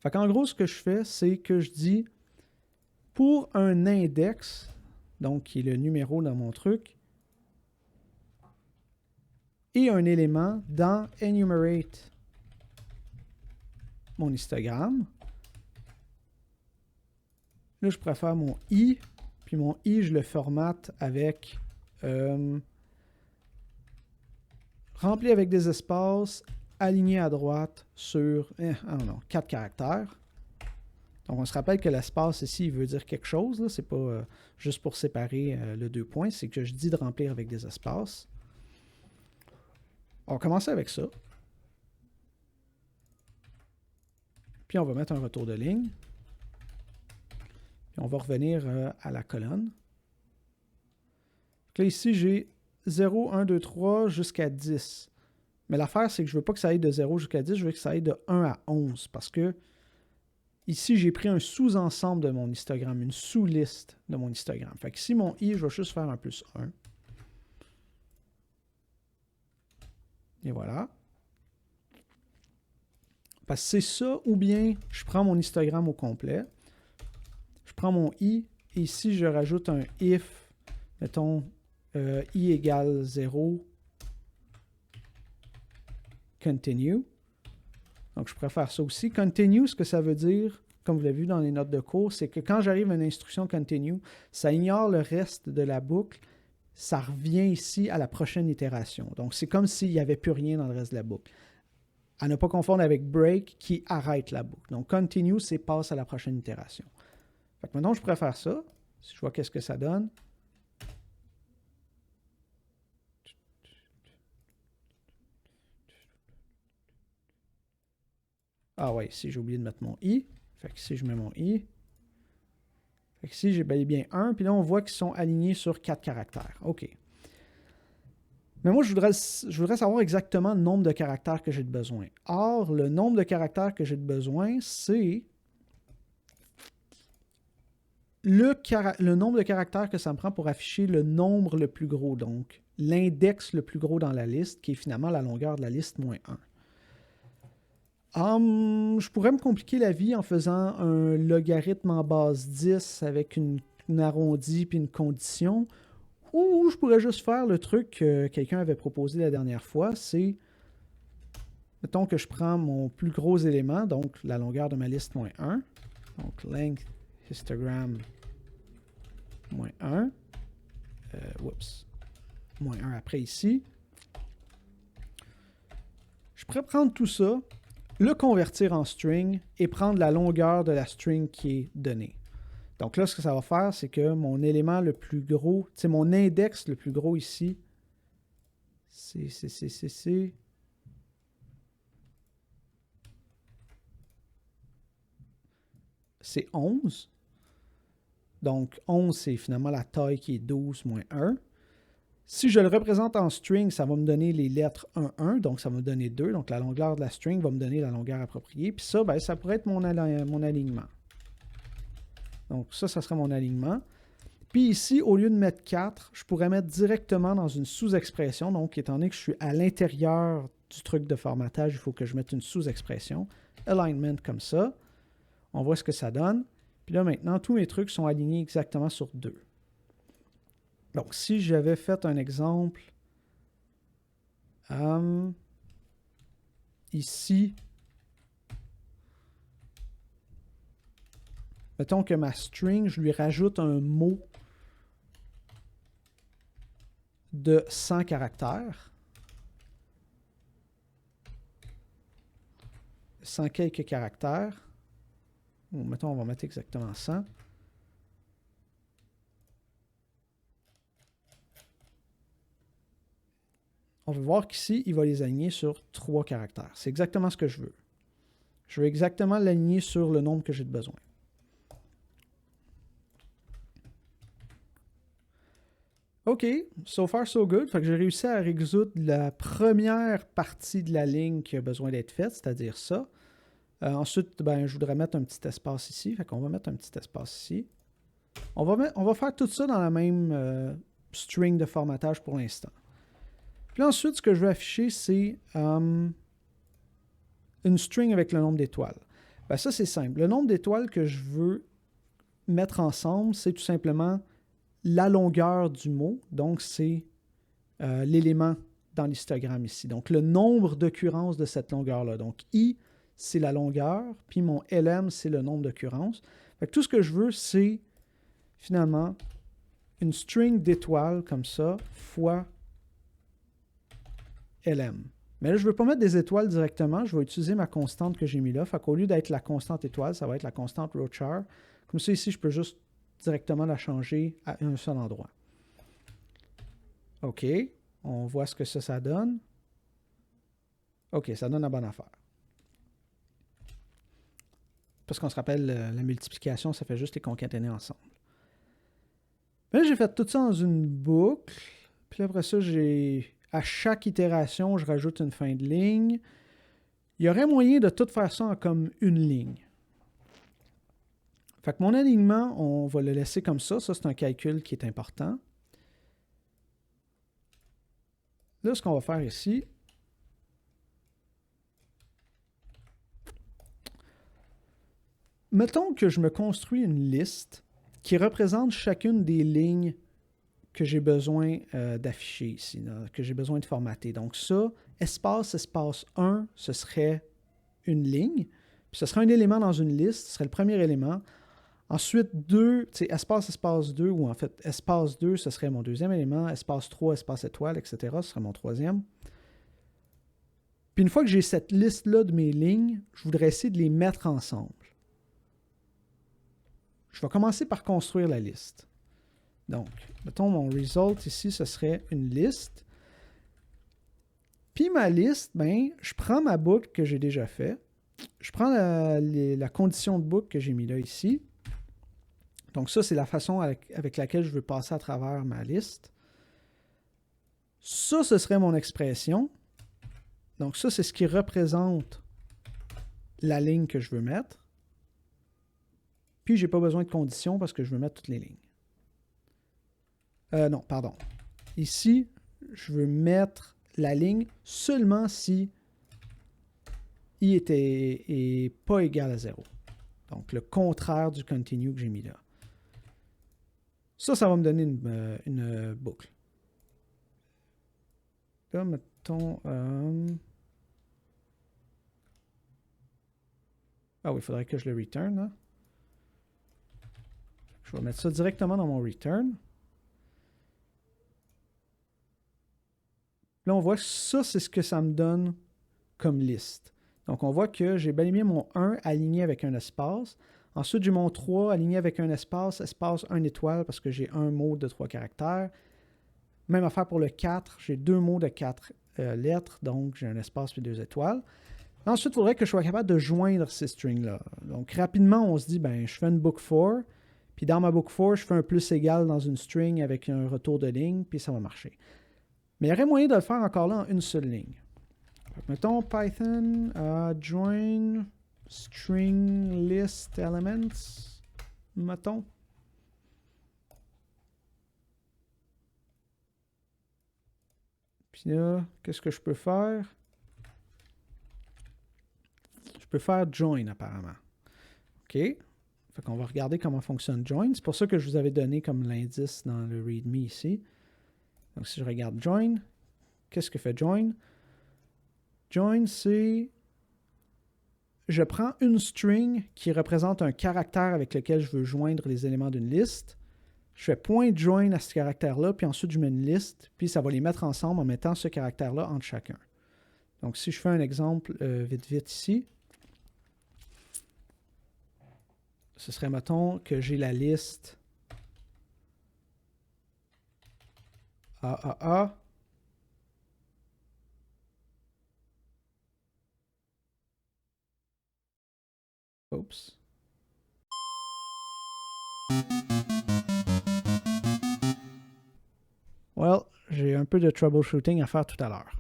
Fait qu'en gros, ce que je fais, c'est que je dis pour un index, donc qui est le numéro dans mon truc, et un élément dans enumerate mon histogramme. Là, je préfère mon i, puis mon i, je le formate avec rempli avec des espaces, aligné à droite sur 4 caractères. Donc, on se rappelle que l'espace ici, il veut dire quelque chose. Ce n'est pas juste pour séparer le 2 points, c'est que je dis de remplir avec des espaces. On va commencer avec ça. Puis, on va mettre un retour de ligne. Puis, on va revenir à la colonne. Donc là, ici, j'ai 0, 1, 2, 3 jusqu'à 10. Mais l'affaire, c'est que je ne veux pas que ça aille de 0 jusqu'à 10, je veux que ça aille de 1 à 11 parce que ici, j'ai pris un sous-ensemble de mon histogramme, une sous-liste de mon histogramme. Fait que ici, mon i, je vais juste faire un plus 1. Et voilà. Parce que c'est ça, ou bien je prends mon histogramme au complet, je prends mon i, et ici, je rajoute un if, mettons, i égale 0, continue. Donc, je préfère ça aussi. Continue, ce que ça veut dire, comme vous l'avez vu dans les notes de cours, c'est que quand j'arrive à une instruction continue, ça ignore le reste de la boucle, ça revient ici à la prochaine itération. Donc, c'est comme s'il n'y avait plus rien dans le reste de la boucle. À ne pas confondre avec break qui arrête la boucle. Donc, continue, c'est passe à la prochaine itération. Fait que maintenant, je préfère ça. Si je vois qu'est-ce que ça donne. Ah ouais, ici, j'ai oublié de mettre mon i. Fait que ici, je mets mon i. Fait que ici, j'ai bel et bien 1. Puis là, on voit qu'ils sont alignés sur 4 caractères. OK. Mais moi, je voudrais savoir exactement le nombre de caractères que j'ai de besoin. Or, le nombre de caractères que j'ai de besoin, c'est le nombre de caractères que ça me prend pour afficher le nombre le plus gros, donc l'index le plus gros dans la liste, qui est finalement la longueur de la liste moins 1. Je pourrais me compliquer la vie en faisant un logarithme en base 10 avec une arrondie puis une condition, ou je pourrais juste faire le truc que quelqu'un avait proposé la dernière fois, c'est, mettons que je prends mon plus gros élément, donc la longueur de ma liste moins 1, donc length histogram moins 1, moins 1 après ici. Je pourrais prendre tout ça, le convertir en string et prendre la longueur de la string qui est donnée. Donc là, ce que ça va faire, c'est que mon élément le plus gros, c'est mon index le plus gros ici, c'est 11. Donc 11, c'est finalement la taille qui est 12 moins 1. Si je le représente en string, ça va me donner les lettres 1, 1, donc ça va me donner 2. Donc la longueur de la string va me donner la longueur appropriée. Puis ça, ben, ça pourrait être mon alignement. Donc ça serait mon alignement. Puis ici, au lieu de mettre 4, je pourrais mettre directement dans une sous-expression. Donc étant donné que je suis à l'intérieur du truc de formatage, il faut que je mette une sous-expression. Alignment comme ça. On voit ce que ça donne. Puis là maintenant, tous mes trucs sont alignés exactement sur 2. Donc, si j'avais fait un exemple ici, mettons que ma string, je lui rajoute un mot de 100 caractères. 100 quelques caractères. Ou mettons, on va mettre exactement 100. On va voir qu'ici, il va les aligner sur 3 caractères. C'est exactement ce que je veux. Je veux exactement l'aligner sur le nombre que j'ai de besoin. OK, so far so good. Fait que j'ai réussi à résoudre la première partie de la ligne qui a besoin d'être faite, c'est-à-dire ça. Ensuite, ben, je voudrais mettre un petit espace ici. Fait qu'on va mettre un petit espace ici. On va faire tout ça dans la même string de formatage pour l'instant. Puis là, ensuite, ce que je veux afficher, c'est une string avec le nombre d'étoiles. Ben, ça, c'est simple. Le nombre d'étoiles que je veux mettre ensemble, c'est tout simplement la longueur du mot. Donc, c'est l'élément dans l'histogramme ici. Donc, le nombre d'occurrences de cette longueur-là. Donc, I, c'est la longueur, puis mon LM, c'est le nombre d'occurrences. Fait que tout ce que je veux, c'est finalement une string d'étoiles comme ça, fois LM. Mais là, je ne veux pas mettre des étoiles directement, je vais utiliser ma constante que j'ai mis là. Fait qu'au lieu d'être la constante étoile, ça va être la constante rowchar. Comme ça, ici, je peux juste directement la changer à un seul endroit. OK. On voit ce que ça donne. OK, ça donne la bonne affaire. Parce qu'on se rappelle, la multiplication, ça fait juste les concaténer ensemble. Mais là, j'ai fait tout ça dans une boucle. Puis après ça, à chaque itération, je rajoute une fin de ligne. Il y aurait moyen de tout faire ça en comme une ligne. Fait que mon alignement, on va le laisser comme ça. Ça, c'est un calcul qui est important. Là, ce qu'on va faire ici, mettons que je me construis une liste qui représente chacune des lignes que j'ai besoin d'afficher ici, là, que j'ai besoin de formater. Donc ça, espace 1, ce serait une ligne. Puis ce serait un élément dans une liste, ce serait le premier élément. Ensuite, 2, espace 2, ou en fait, espace 2, ce serait mon deuxième élément. Espace 3, espace étoile, etc., ce serait mon troisième. Puis une fois que j'ai cette liste-là de mes lignes, je voudrais essayer de les mettre ensemble. Je vais commencer par construire la liste. Donc, mettons mon result ici, ce serait une liste. Puis ma liste, ben, je prends ma boucle que j'ai déjà fait. Je prends la condition de boucle que j'ai mis là ici. Donc ça, c'est la façon avec laquelle je veux passer à travers ma liste. Ça, ce serait mon expression. Donc ça, c'est ce qui représente la ligne que je veux mettre. Puis, je n'ai pas besoin de condition parce que je veux mettre toutes les lignes. Non, pardon. Ici, je veux mettre la ligne seulement si i est pas égal à 0. Donc, le contraire du continue que j'ai mis là. Ça va me donner une boucle. Là, mettons... Ah oui, il faudrait que je le return. Hein? Je vais mettre ça directement dans mon return. Là, on voit que ça, c'est ce que ça me donne comme liste. Donc, on voit que j'ai bel et bien mon 1 aligné avec un espace. Ensuite, j'ai mon 3 aligné avec un espace, espace 1 étoile parce que j'ai un mot de 3 caractères. Même affaire pour le 4, j'ai 2 mots de 4 lettres, donc j'ai un espace puis 2 étoiles. Ensuite, il faudrait que je sois capable de joindre ces strings-là. Donc, rapidement, on se dit, ben, je fais une book for, puis dans ma book for, je fais un plus égal dans une string avec un retour de ligne, puis ça va marcher. Mais il y aurait moyen de le faire encore là en une seule ligne. Donc, mettons Python join string list elements. Mettons. Puis là, qu'est-ce que je peux faire? Je peux faire join apparemment. OK. Fait qu'on va regarder comment fonctionne join. C'est pour ça que je vous avais donné comme l'indice dans le readme ici. Donc si je regarde join, qu'est-ce que fait join? Join, c'est... Je prends une string qui représente un caractère avec lequel je veux joindre les éléments d'une liste. Je fais point join à ce caractère-là, puis ensuite je mets une liste, puis ça va les mettre ensemble en mettant ce caractère-là entre chacun. Donc si je fais un exemple vite ici, ce serait, mettons, que j'ai la liste AAA. Oups. Well, j'ai un peu de troubleshooting à faire tout à l'heure.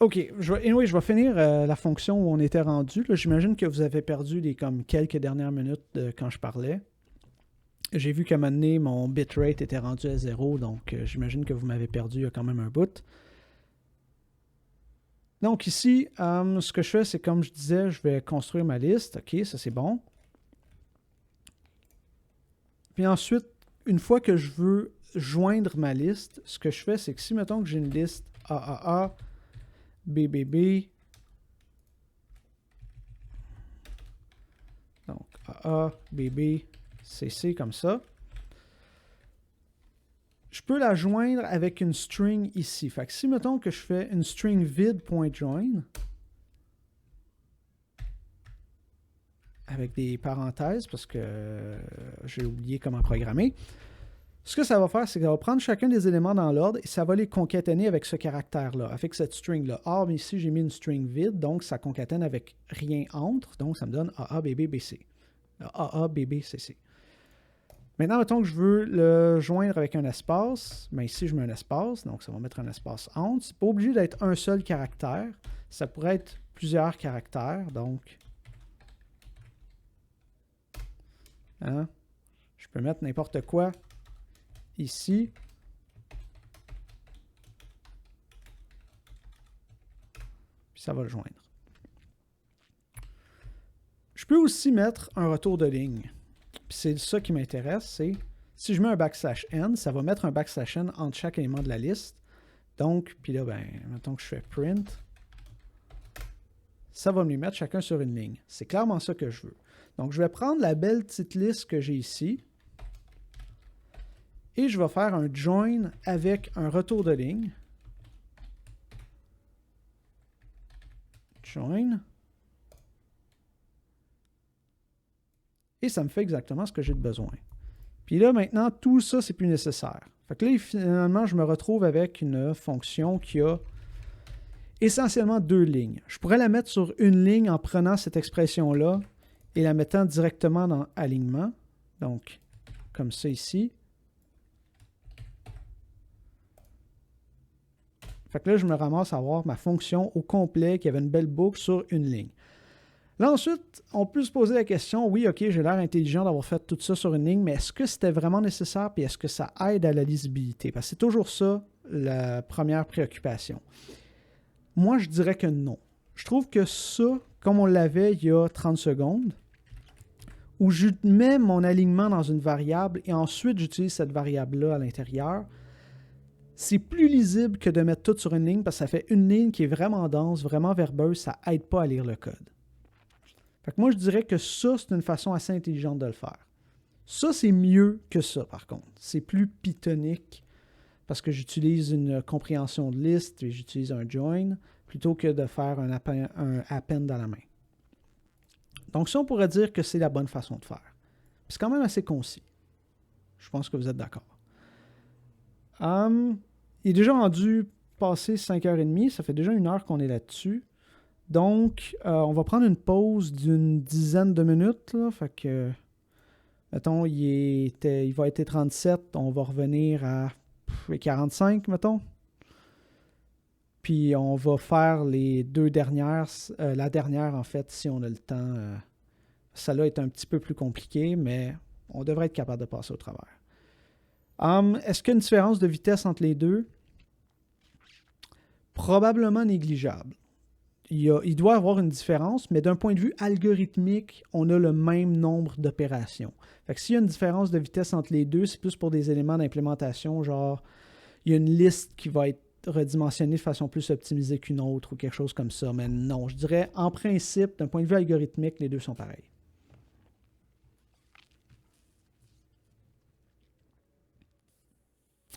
OK, je vais finir la fonction où on était rendu. J'imagine que vous avez perdu les comme quelques dernières minutes quand je parlais. J'ai vu qu'à un moment donné, mon bitrate était rendu à 0, donc j'imagine que vous m'avez perdu il y a quand même un bout. Donc ici, ce que je fais, c'est comme je disais, je vais construire ma liste. OK, ça c'est bon. Puis ensuite, une fois que je veux joindre ma liste, ce que je fais, c'est que si, mettons que j'ai une liste AAA, BBB, donc AA, BB, CC, comme ça, je peux la joindre avec une string ici. Fait que si, mettons que je fais une string vid.join, avec des parenthèses, parce que j'ai oublié comment programmer, ce que ça va faire, c'est que ça va prendre chacun des éléments dans l'ordre et ça va les concaténer avec ce caractère-là, avec cette string-là. Or, mais ici, j'ai mis une string vide, donc ça concatène avec rien entre, donc ça me donne AA, BB, BC. AA, BB, CC. Maintenant, mettons que je veux le joindre avec un espace. Bien, ici, je mets un espace, donc ça va mettre un espace entre. C'est pas obligé d'être un seul caractère. Ça pourrait être plusieurs caractères, donc... Hein? Je peux mettre n'importe quoi ici. Puis ça va le joindre. Je peux aussi mettre un retour de ligne. Puis c'est ça qui m'intéresse, c'est si je mets un \n, ça va mettre un \n entre chaque élément de la liste. Donc, puis là, ben, mettons que je fais print, ça va me les mettre chacun sur une ligne. C'est clairement ça que je veux. Donc, je vais prendre la belle petite liste que j'ai ici et je vais faire un join avec un retour de ligne. Join. Et ça me fait exactement ce que j'ai de besoin. Puis là, maintenant, tout ça, c'est plus nécessaire. Fait que là, finalement, je me retrouve avec une fonction qui a essentiellement deux lignes. Je pourrais la mettre sur une ligne en prenant cette expression-là et la mettant directement dans alignement. Donc, comme ça ici. Fait que là, je me ramasse à avoir ma fonction au complet qui avait une belle boucle sur une ligne. Là, ensuite, on peut se poser la question, oui, OK, j'ai l'air intelligent d'avoir fait tout ça sur une ligne, mais est-ce que c'était vraiment nécessaire et est-ce que ça aide à la lisibilité? Parce que c'est toujours ça, la première préoccupation. Moi, je dirais que non. Je trouve que ça, comme on l'avait il y a 30 secondes, où je mets mon alignement dans une variable et ensuite j'utilise cette variable-là à l'intérieur, c'est plus lisible que de mettre tout sur une ligne parce que ça fait une ligne qui est vraiment dense, vraiment verbeuse, ça aide pas à lire le code. Fait que moi, je dirais que ça, c'est une façon assez intelligente de le faire. Ça, c'est mieux que ça, par contre. C'est plus pythonique parce que j'utilise une compréhension de liste et j'utilise un join plutôt que de faire un append à la main. Donc ça, on pourrait dire que c'est la bonne façon de faire. C'est quand même assez concis. Je pense que vous êtes d'accord. Il est déjà rendu passer 5h30. Ça fait déjà 1 heure qu'on est là-dessus. Donc, on va prendre une pause d'une dizaine de minutes. Là, fait que, mettons, il va être 37. On va revenir à 45, mettons. Puis, on va faire les deux dernières. La dernière, en fait, si on a le temps. Celle-là est un petit peu plus compliquée, mais on devrait être capable de passer au travers. Est-ce qu'il y a une différence de vitesse entre les deux? Probablement négligeable. Il doit y avoir une différence, mais d'un point de vue algorithmique, on a le même nombre d'opérations. Fait que s'il y a une différence de vitesse entre les deux, c'est plus pour des éléments d'implémentation, genre il y a une liste qui va être redimensionnée de façon plus optimisée qu'une autre ou quelque chose comme ça. Mais non, je dirais en principe, d'un point de vue algorithmique, les deux sont pareils.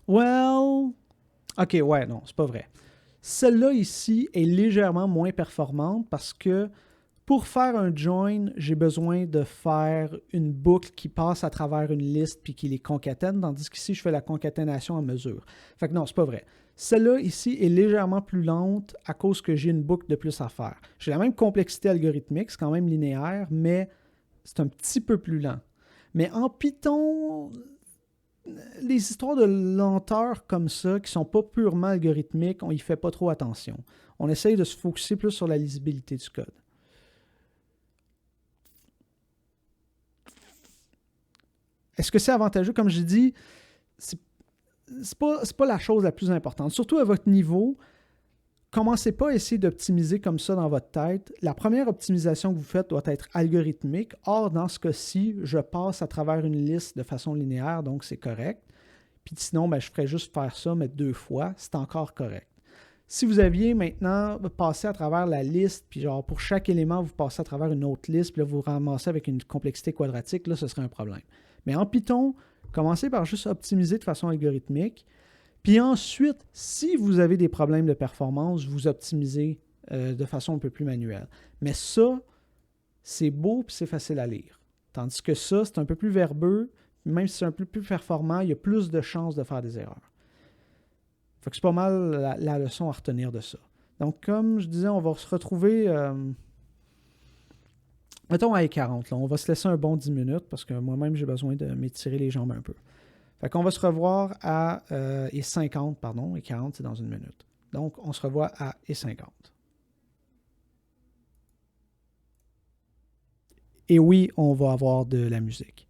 Well, ok, ouais, non, c'est pas vrai. Celle-là ici est légèrement moins performante parce que pour faire un join, j'ai besoin de faire une boucle qui passe à travers une liste puis qui les concatène, tandis qu'ici, je fais la concaténation en mesure. Fait que non, c'est pas vrai. Celle-là ici est légèrement plus lente à cause que j'ai une boucle de plus à faire. J'ai la même complexité algorithmique, c'est quand même linéaire, mais c'est un petit peu plus lent. Mais en Python, les histoires de lenteur comme ça, qui sont pas purement algorithmiques, on y fait pas trop attention. On essaye de se focusser plus sur la lisibilité du code. Est-ce que c'est avantageux? Comme j'ai dit, c'est pas la chose la plus importante. Surtout à votre niveau, commencez pas à essayer d'optimiser comme ça dans votre tête. La première optimisation que vous faites doit être algorithmique. Or, dans ce cas-ci, je passe à travers une liste de façon linéaire, donc c'est correct. Puis sinon, ben, je ferais juste faire ça, mais 2 fois, c'est encore correct. Si vous aviez maintenant passé à travers la liste, puis genre pour chaque élément, vous passez à travers une autre liste, puis là, vous ramassez avec une complexité quadratique, là, ce serait un problème. Mais en Python, commencez par juste optimiser de façon algorithmique. Puis ensuite, si vous avez des problèmes de performance, vous optimisez de façon un peu plus manuelle. Mais ça, c'est beau puis c'est facile à lire. Tandis que ça, c'est un peu plus verbeux, même si c'est un peu plus performant, il y a plus de chances de faire des erreurs. Fait que c'est pas mal la leçon à retenir de ça. Donc, comme je disais, on va se retrouver, mettons à E40. Là. On va se laisser un bon 10 minutes parce que moi-même, j'ai besoin de m'étirer les jambes un peu. Fait qu'on va se revoir à E50, pardon. E40, c'est dans une minute. Donc, on se revoit à E50. Et oui, on va avoir de la musique.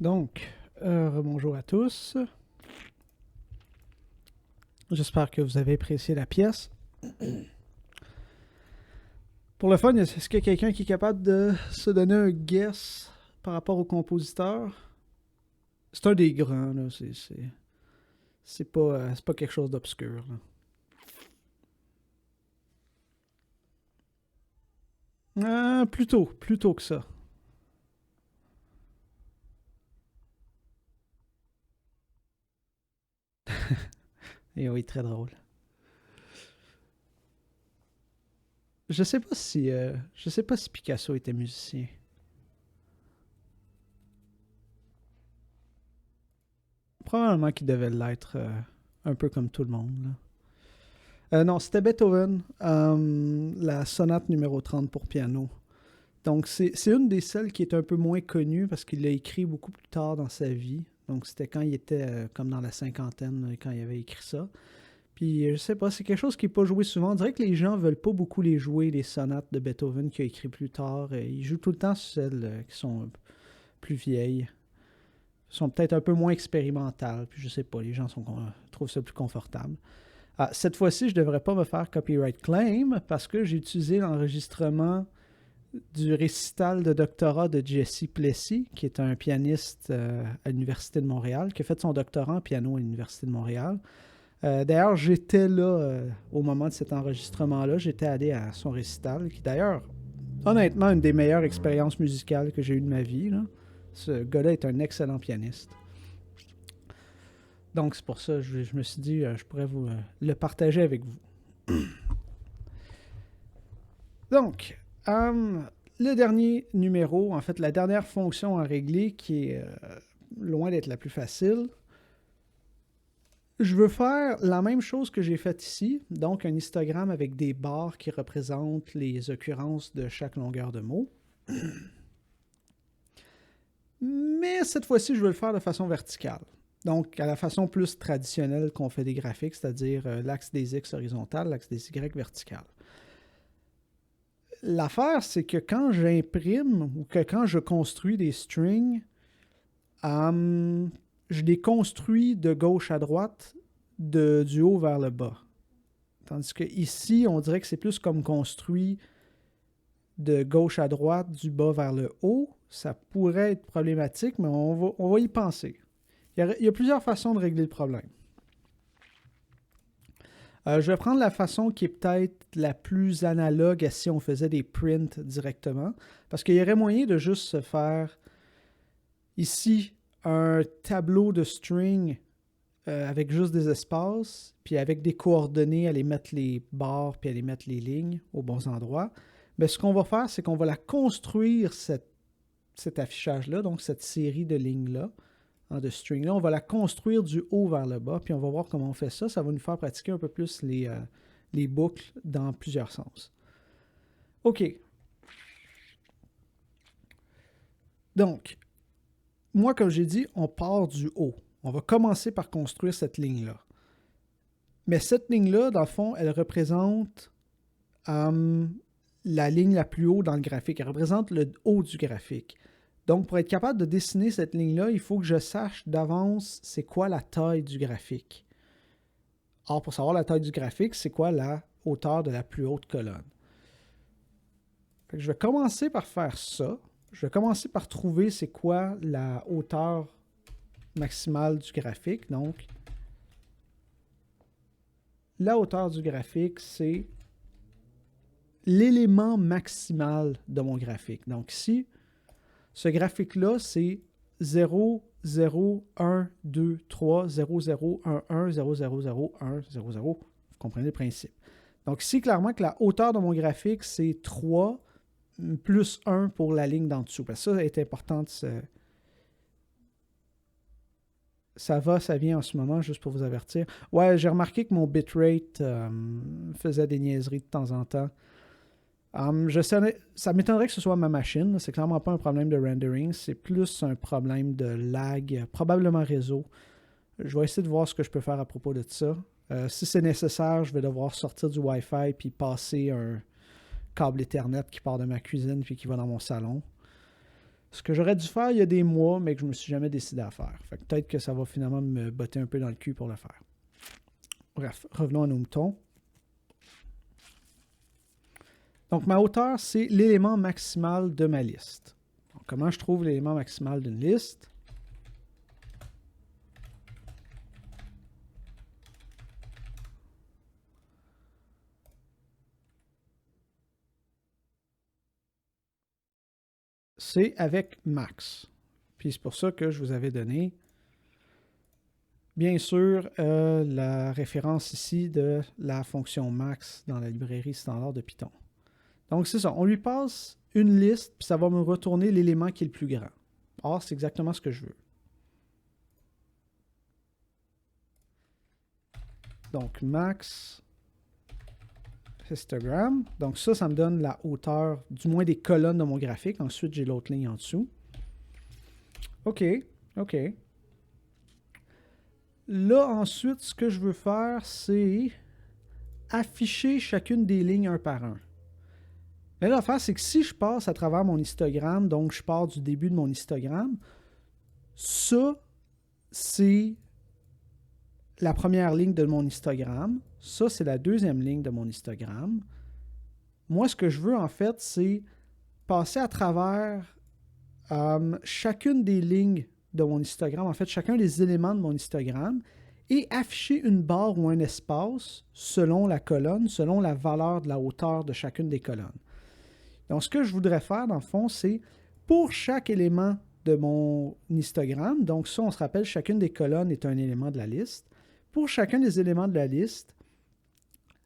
Donc, bonjour à tous. J'espère que vous avez apprécié la pièce. Pour le fun, est-ce qu'il y a quelqu'un qui est capable de se donner un guess par rapport au compositeur? C'est un des grands, là. C'est pas quelque chose d'obscur, là. Plutôt que ça. Et oui, très drôle. Je sais pas si Picasso était musicien. Probablement qu'il devait l'être, un peu comme tout le monde, là. Non, c'était Beethoven, la sonate numéro 30 pour piano. Donc, c'est une des celles qui est un peu moins connue parce qu'il l'a écrit beaucoup plus tard dans sa vie. Donc, c'était quand il était comme dans la cinquantaine, quand il avait écrit ça. Puis, je sais pas, c'est quelque chose qui n'est pas joué souvent. On dirait que les gens veulent pas beaucoup les jouer, les sonates de Beethoven qu'il a écrit plus tard. Ils jouent tout le temps sur celles qui sont plus vieilles. Sont peut-être un peu moins expérimentales. Puis, je sais pas, les gens trouvent ça plus confortable. Ah, cette fois-ci, je ne devrais pas me faire copyright claim parce que j'ai utilisé l'enregistrement du récital de doctorat de Jesse Plessy, qui est un pianiste à l'Université de Montréal, qui a fait son doctorat en piano à l'Université de Montréal. D'ailleurs, j'étais là au moment de cet enregistrement-là. J'étais allé à son récital, qui d'ailleurs, honnêtement, une des meilleures expériences musicales que j'ai eues de ma vie, là. Ce gars-là est un excellent pianiste. Donc, c'est pour ça que je me suis dit, je pourrais vous le partager avec vous. Donc, le dernier numéro, en fait, la dernière fonction à régler qui est loin d'être la plus facile, je veux faire la même chose que j'ai faite ici, donc un histogramme avec des barres qui représentent les occurrences de chaque longueur de mot. Mais cette fois-ci, je veux le faire de façon verticale. Donc, à la façon plus traditionnelle qu'on fait des graphiques, c'est-à-dire l'axe des X horizontal, l'axe des Y vertical. L'affaire, c'est que quand j'imprime ou que quand je construis des strings, je les construis de gauche à droite, du haut vers le bas. Tandis que ici, on dirait que c'est plus comme construit de gauche à droite, du bas vers le haut. Ça pourrait être problématique, mais on va y penser. Il y a plusieurs façons de régler le problème. Je vais prendre la façon qui est peut-être la plus analogue à si on faisait des prints directement, parce qu'il y aurait moyen de juste se faire ici un tableau de string avec juste des espaces, puis avec des coordonnées, aller mettre les barres, puis aller mettre les lignes aux bons endroits. Mais ce qu'on va faire, c'est qu'on va la construire, cet affichage-là, donc cette série de lignes-là, de string-là, on va la construire du haut vers le bas, puis on va voir comment on fait ça. Ça va nous faire pratiquer un peu plus les boucles dans plusieurs sens. OK. Donc, moi, comme j'ai dit, on part du haut. On va commencer par construire cette ligne-là. Mais cette ligne-là, dans le fond, elle représente la ligne la plus haut dans le graphique. Elle représente le haut du graphique. Donc, pour être capable de dessiner cette ligne-là, il faut que je sache d'avance c'est quoi la taille du graphique. Or, pour savoir la taille du graphique, c'est quoi la hauteur de la plus haute colonne. Fait que je vais commencer par faire ça. Je vais commencer par trouver c'est quoi la hauteur maximale du graphique. Donc, la hauteur du graphique, c'est l'élément maximal de mon graphique. Donc ici, ce graphique-là, c'est 0, 0, 1, 2, 3, 0, 0, 1, 1, 0, 0, 0, 1, 0, 0. Vous comprenez le principe. Donc ici, clairement que la hauteur de mon graphique, c'est 3 plus 1 pour la ligne d'en dessous. Parce que ça est important de se... Ça vient en ce moment, juste pour vous avertir. Ouais, j'ai remarqué que mon bitrate faisait des niaiseries de temps en temps. Ça m'étonnerait que ce soit ma machine. C'est clairement pas un problème de rendering. C'est plus un problème de lag, probablement réseau. Je vais essayer de voir ce que je peux faire à propos de ça. Si c'est nécessaire, je vais devoir sortir du Wi-Fi puis passer un câble Ethernet qui part de ma cuisine puis qui va dans mon salon. Ce que j'aurais dû faire il y a des mois, mais que je ne me suis jamais décidé à faire. Fait que peut-être que ça va finalement me botter un peu dans le cul pour le faire. Bref, revenons à nos moutons. Donc, ma hauteur, c'est l'élément maximal de ma liste. Donc, comment je trouve l'élément maximal d'une liste? C'est avec max. Puis c'est pour ça que je vous avais donné, bien sûr, la référence ici de la fonction max dans la librairie standard de Python. Donc c'est ça, on lui passe une liste, puis ça va me retourner l'élément qui est le plus grand. Or, c'est exactement ce que je veux. Donc max histogram. Donc ça me donne la hauteur, du moins des colonnes de mon graphique. Ensuite, j'ai l'autre ligne en dessous. OK, OK. Là, ensuite, ce que je veux faire, c'est afficher chacune des lignes un par un. Mais l'affaire, c'est que si je passe à travers mon histogramme, donc je pars du début de mon histogramme, ça, c'est la première ligne de mon histogramme. Ça, c'est la deuxième ligne de mon histogramme. Moi, ce que je veux, en fait, c'est passer à travers chacune des lignes de mon histogramme, en fait, chacun des éléments de mon histogramme, et afficher une barre ou un espace selon la colonne, selon la valeur de la hauteur de chacune des colonnes. Donc, ce que je voudrais faire, dans le fond, c'est pour chaque élément de mon histogramme, donc ça, on se rappelle, chacune des colonnes est un élément de la liste. Pour chacun des éléments de la liste,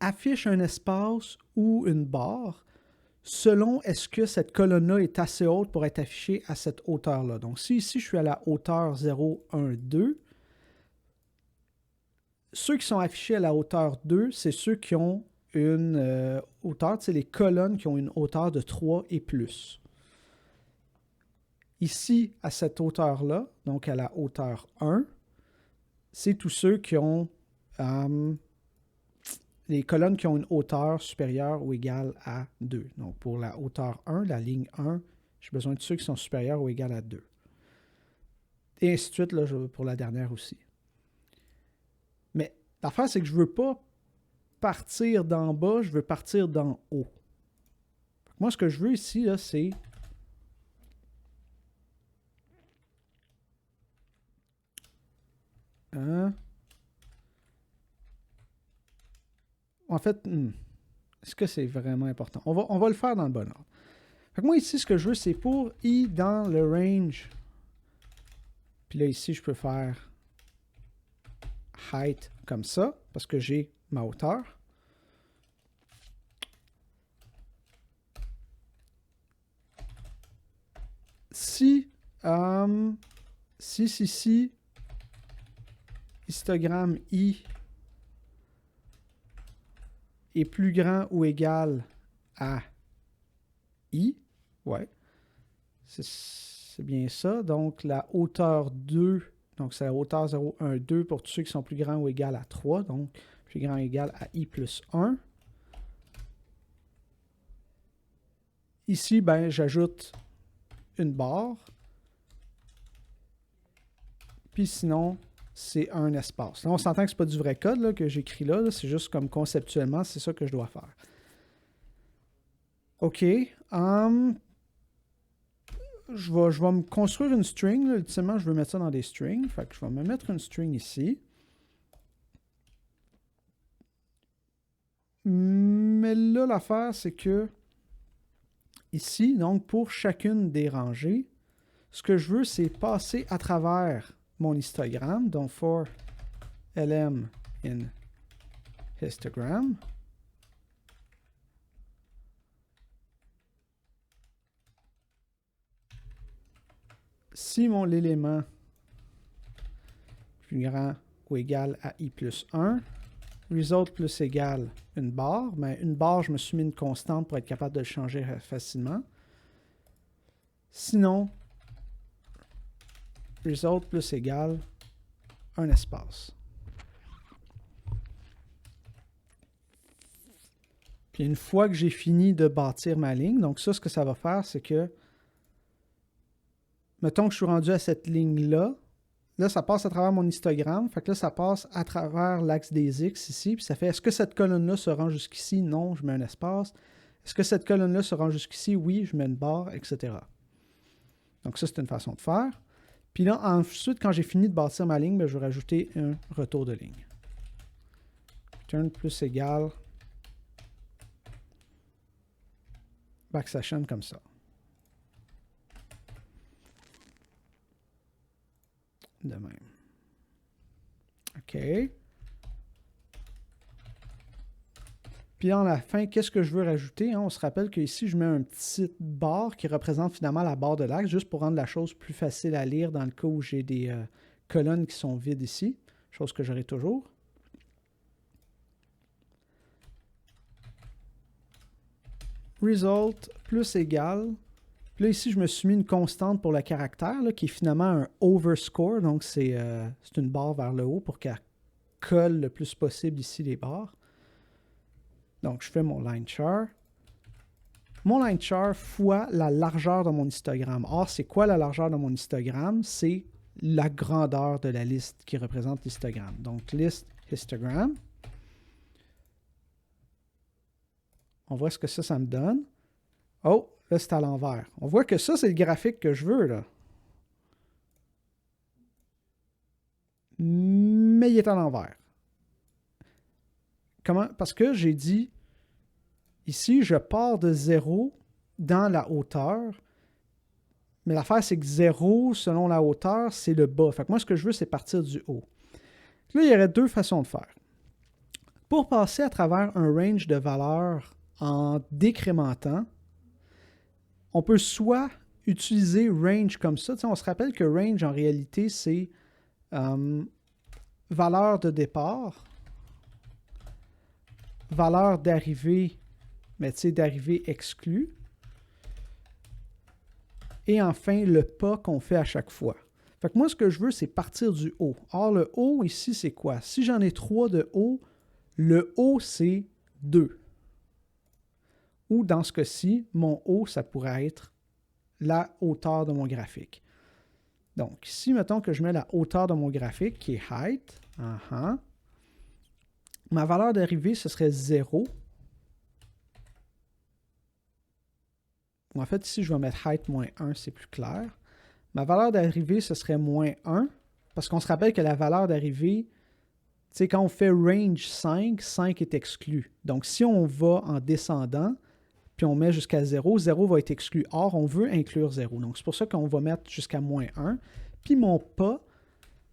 affiche un espace ou une barre selon est-ce que cette colonne-là est assez haute pour être affichée à cette hauteur-là. Donc, si ici, je suis à la hauteur 0, 1, 2, ceux qui sont affichés à la hauteur 2, c'est ceux qui ont une hauteur, c'est les colonnes qui ont une hauteur de 3 et plus. Ici, à cette hauteur-là, donc à la hauteur 1, c'est tous ceux qui ont les colonnes qui ont une hauteur supérieure ou égale à 2. Donc, pour la hauteur 1, la ligne 1, j'ai besoin de ceux qui sont supérieurs ou égales à 2. Et ainsi de suite là, pour la dernière aussi. Mais l'affaire, c'est que je ne veux pas partir d'en bas, je veux partir d'en haut. Moi, ce que je veux ici, c'est en fait, est-ce que c'est vraiment important? On va le faire dans le bon ordre. Fait que moi, ici, ce que je veux, c'est pour i dans le range. Puis là, ici, je peux faire height comme ça, parce que j'ai ma hauteur. Si histogramme i est plus grand ou égal à i, ouais, c'est bien ça. Donc, la hauteur 2, donc c'est la hauteur 0, 1, 2 pour tous ceux qui sont plus grands ou égal à 3, donc plus grand ou égal à i plus 1. Ici, ben, j'ajoute une barre. Puis sinon, c'est un espace. Là, on s'entend que ce n'est pas du vrai code là, que j'écris là. C'est juste comme conceptuellement, c'est ça que je dois faire. OK. Je vais me construire une string. Là. Ultimement, je veux mettre ça dans des strings. Fait que je vais me mettre une string ici. Mais là, l'affaire, c'est que ici, donc pour chacune des rangées, ce que je veux, c'est passer à travers mon histogramme. Donc, for lm in histogram. Si mon élément plus grand ou égal à i plus 1, result plus égal une barre, mais une barre, je me suis mis une constante pour être capable de le changer facilement. Sinon, result plus égal un espace. Puis une fois que j'ai fini de bâtir ma ligne, donc ça, ce que ça va faire, c'est que mettons que je suis rendu à cette ligne-là. Là, ça passe à travers mon histogramme. Fait que là, ça passe à travers l'axe des X ici. Puis ça fait, est-ce que cette colonne-là se rend jusqu'ici? Non, je mets un espace. Est-ce que cette colonne-là se rend jusqu'ici? Oui, je mets une barre, etc. Donc ça, c'est une façon de faire. Puis là, ensuite, quand j'ai fini de bâtir ma ligne, bien, je vais rajouter un retour de ligne. Turn plus égal backslash n comme ça. De même. OK. Puis dans la fin, qu'est-ce que je veux rajouter? Hein? On se rappelle qu'ici, je mets un petit barre qui représente finalement la barre de l'axe, juste pour rendre la chose plus facile à lire dans le cas où j'ai des colonnes qui sont vides ici, chose que j'aurai toujours. Result plus égal. Puis là, ici, je me suis mis une constante pour le caractère, là, qui est finalement un overscore. Donc, c'est une barre vers le haut pour qu'elle colle le plus possible ici les barres. Donc, je fais mon line char. Mon line char fois la largeur de mon histogramme. Or, c'est quoi la largeur de mon histogramme? C'est la grandeur de la liste qui représente l'histogramme. Donc, list histogram. On voit ce que ça me donne. Oh, là, c'est à l'envers. On voit que ça, c'est le graphique que je veux, là. Mais il est à l'envers. Comment? Parce que j'ai dit, ici, je pars de 0 dans la hauteur. Mais l'affaire, c'est que 0, selon la hauteur, c'est le bas. Fait que moi, ce que je veux, c'est partir du haut. Là, il y aurait deux façons de faire. Pour passer à travers un range de valeurs en décrémentant, on peut soit utiliser range comme ça. On se rappelle que range, en réalité, c'est valeur de départ, valeur d'arrivée, mais d'arrivée exclue, et enfin le pas qu'on fait à chaque fois. Fait que moi, ce que je veux, c'est partir du haut. Or, le haut, ici, c'est quoi? Si j'en ai 3 de haut, le haut, c'est 2. Ou dans ce cas-ci, mon haut, ça pourrait être la hauteur de mon graphique. Donc, ici, mettons que je mets la hauteur de mon graphique, qui est height. Ma valeur d'arrivée, ce serait 0. En fait, ici, je vais mettre height moins 1, c'est plus clair. Ma valeur d'arrivée, ce serait moins 1, parce qu'on se rappelle que la valeur d'arrivée, tu sais, quand on fait range 5, 5 est exclu. Donc, si on va en descendant, puis on met jusqu'à 0, 0 va être exclu. Or, on veut inclure 0. Donc, c'est pour ça qu'on va mettre jusqu'à moins 1. Puis mon pas,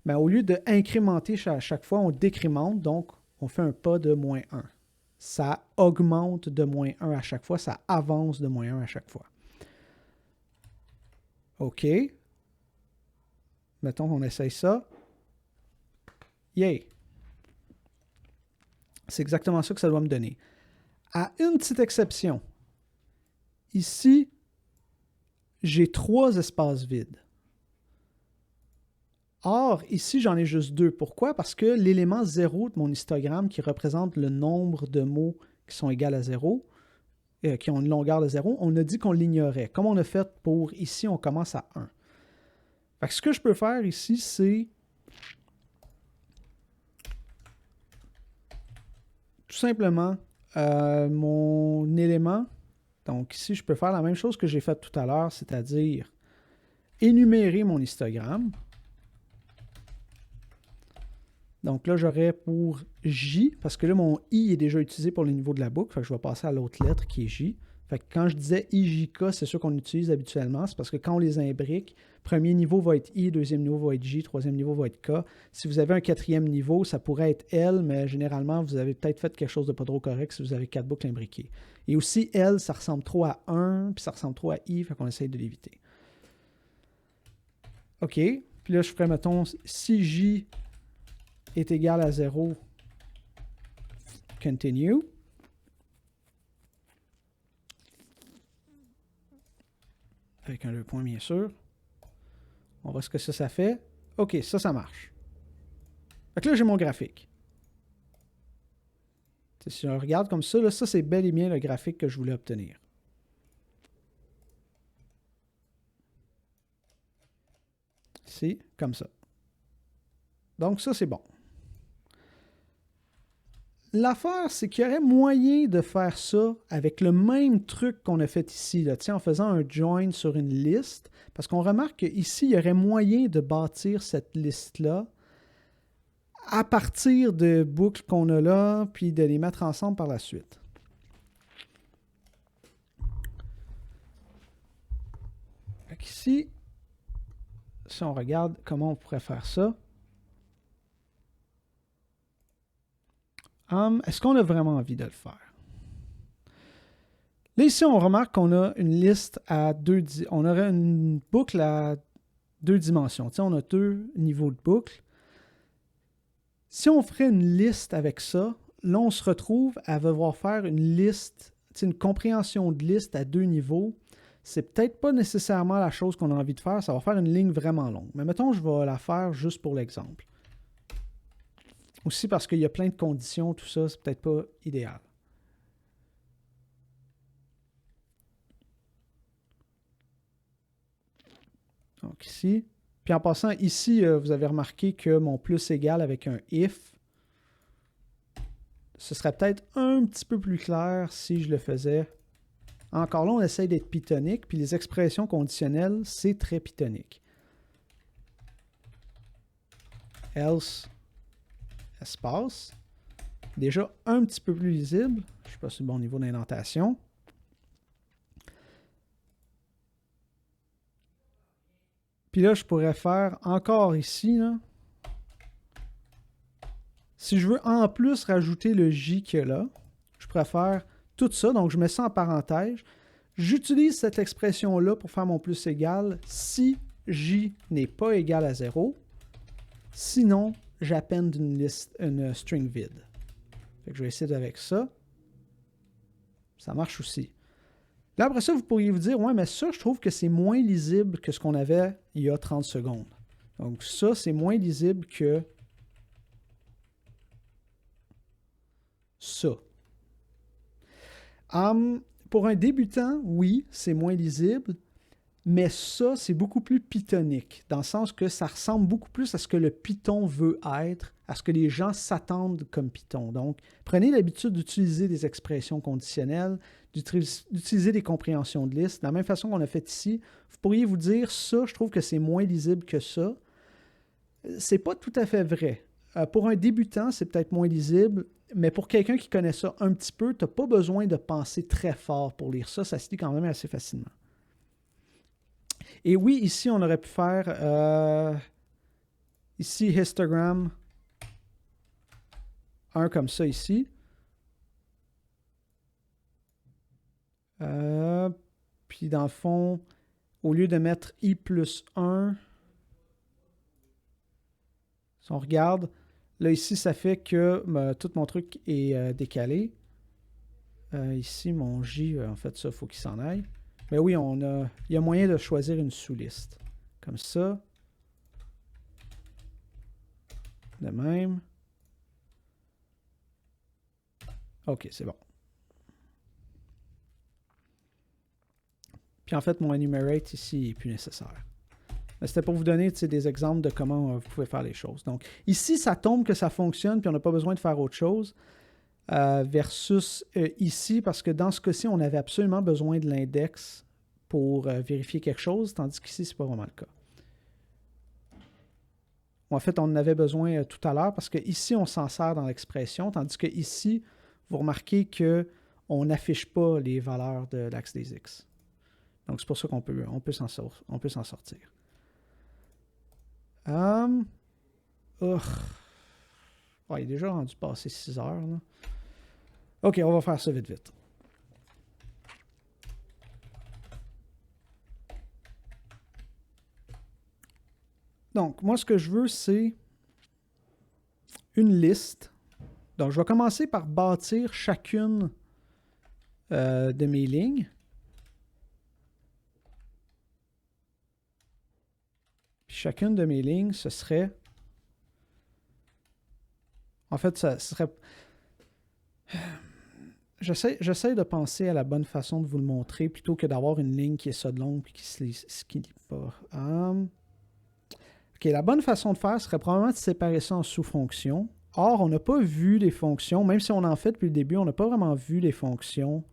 ben, au lieu d'incrémenter à chaque fois, on décrémente. Donc, on fait un pas de moins 1. Ça augmente de moins 1 à chaque fois. Ça avance de moins 1 à chaque fois. OK. Mettons qu'on essaye ça. Yay! C'est exactement ça que ça doit me donner. À une petite exception. Ici, j'ai 3 espaces vides. Or, ici, j'en ai juste 2. Pourquoi? Parce que l'élément 0 de mon histogramme, qui représente le nombre de mots qui sont égaux à 0, qui ont une longueur de 0, on a dit qu'on l'ignorait. Comme on a fait pour ici, on commence à 1. Fait que ce que je peux faire ici, c'est tout simplement mon élément. Donc ici, je peux faire la même chose que j'ai fait tout à l'heure, c'est-à-dire énumérer mon histogramme. Donc là, j'aurais pour J, parce que là, mon I est déjà utilisé pour le niveau de la boucle, fait que je vais passer à l'autre lettre qui est J. Fait que quand je disais IJK, c'est sûr qu'on utilise habituellement, c'est parce que quand on les imbrique, premier niveau va être I, deuxième niveau va être J, troisième niveau va être K. Si vous avez un quatrième niveau, ça pourrait être L, mais généralement, vous avez peut-être fait quelque chose de pas trop correct si vous avez 4 boucles imbriquées. Et aussi, L, ça ressemble trop à 1, puis ça ressemble trop à I, fait qu'on essaye de l'éviter. OK, puis là, je ferais, mettons, si J est égal à 0, continue. Avec un 2 points, bien sûr. On voit ce que ça fait. OK, ça marche. Fait que là, j'ai mon graphique. T'sais, si on regarde comme ça, là, ça, c'est bel et bien le graphique que je voulais obtenir. Ici, comme ça. Donc ça, c'est bon. L'affaire, c'est qu'il y aurait moyen de faire ça avec le même truc qu'on a fait ici, là, en faisant un join sur une liste, parce qu'on remarque qu'ici, il y aurait moyen de bâtir cette liste-là à partir de boucles qu'on a là, puis de les mettre ensemble par la suite. Fait ici, si on regarde comment on pourrait faire ça, est-ce qu'on a vraiment envie de le faire? Là, ici, on remarque qu'on a une liste à on aurait une boucle à 2 dimensions. On a 2 niveaux de boucle. Si on ferait une liste avec ça, là, on se retrouve à devoir faire une liste, une compréhension de liste à 2 niveaux. C'est peut-être pas nécessairement la chose qu'on a envie de faire. Ça va faire une ligne vraiment longue. Mais mettons, je vais la faire juste pour l'exemple. Aussi parce qu'il y a plein de conditions, tout ça, c'est peut-être pas idéal. Donc ici. Puis en passant, ici, vous avez remarqué que mon plus égal avec un if, ce serait peut-être un petit peu plus clair si je le faisais. Encore là, on essaye d'être pythonique, puis les expressions conditionnelles, c'est très pythonique. Else, espace. Déjà un petit peu plus lisible. Je ne sais pas si c'est le bon niveau d'indentation. Puis là, je pourrais faire encore ici, là. Si je veux en plus rajouter le J qu'il y a là, je pourrais faire tout ça. Donc, je mets ça en parenthèse. J'utilise cette expression-là pour faire mon plus égal si J n'est pas égal à 0. Sinon, j'appende une string vide. Fait que je vais essayer avec ça. Ça marche aussi. Là, après ça, vous pourriez vous dire, ouais, mais ça, je trouve que c'est moins lisible que ce qu'on avait il y a 30 secondes. Donc, ça, c'est moins lisible que ça. Pour un débutant, oui, c'est moins lisible, mais ça, c'est beaucoup plus pythonique, dans le sens que ça ressemble beaucoup plus à ce que le Python veut être, à ce que les gens s'attendent comme Python. Donc, prenez l'habitude d'utiliser des expressions conditionnelles, d'utiliser des compréhensions de liste. De la même façon qu'on a fait ici, vous pourriez vous dire, ça, je trouve que c'est moins lisible que ça. C'est pas tout à fait vrai. Pour un débutant, c'est peut-être moins lisible, mais pour quelqu'un qui connaît ça un petit peu, tu n'as pas besoin de penser très fort pour lire ça. Ça se lit quand même assez facilement. Et oui, ici, on aurait pu faire ici, histogram, un comme ça ici. Puis dans le fond, au lieu de mettre i plus 1, si on regarde, là ici, ça fait que tout mon truc est décalé. Ici, mon j, en fait, ça, il faut qu'il s'en aille. Mais oui, il y a moyen de choisir une sous-liste. Comme ça. De même. OK, c'est bon. Puis en fait, mon enumerate ici n'est plus nécessaire. C'était pour vous donner des exemples de comment vous pouvez faire les choses. Donc ici, ça tombe que ça fonctionne, puis on n'a pas besoin de faire autre chose. Versus ici, parce que dans ce cas-ci, on avait absolument besoin de l'index pour vérifier quelque chose, tandis qu'ici, ce n'est pas vraiment le cas. En fait, on en avait besoin tout à l'heure, parce qu'ici, on s'en sert dans l'expression, tandis que ici, vous remarquez qu'on n'affiche pas les valeurs de l'axe des X. Donc, c'est pour ça qu'on peut s'en sortir. Il est déjà rendu passer 6 heures, là. OK, on va faire ça vite. Donc, moi, ce que je veux, c'est une liste. Donc, je vais commencer par bâtir chacune de mes lignes. Puis chacune de mes lignes, ce serait... En fait, ça serait... J'essaie de penser à la bonne façon de vous le montrer plutôt que d'avoir une ligne qui est ça de longue et qui ne se lit pas. OK, la bonne façon de faire serait probablement de séparer ça en sous-fonctions. Or, on n'a pas vu les fonctions, même si on en fait depuis le début, on n'a pas vraiment vu les fonctions.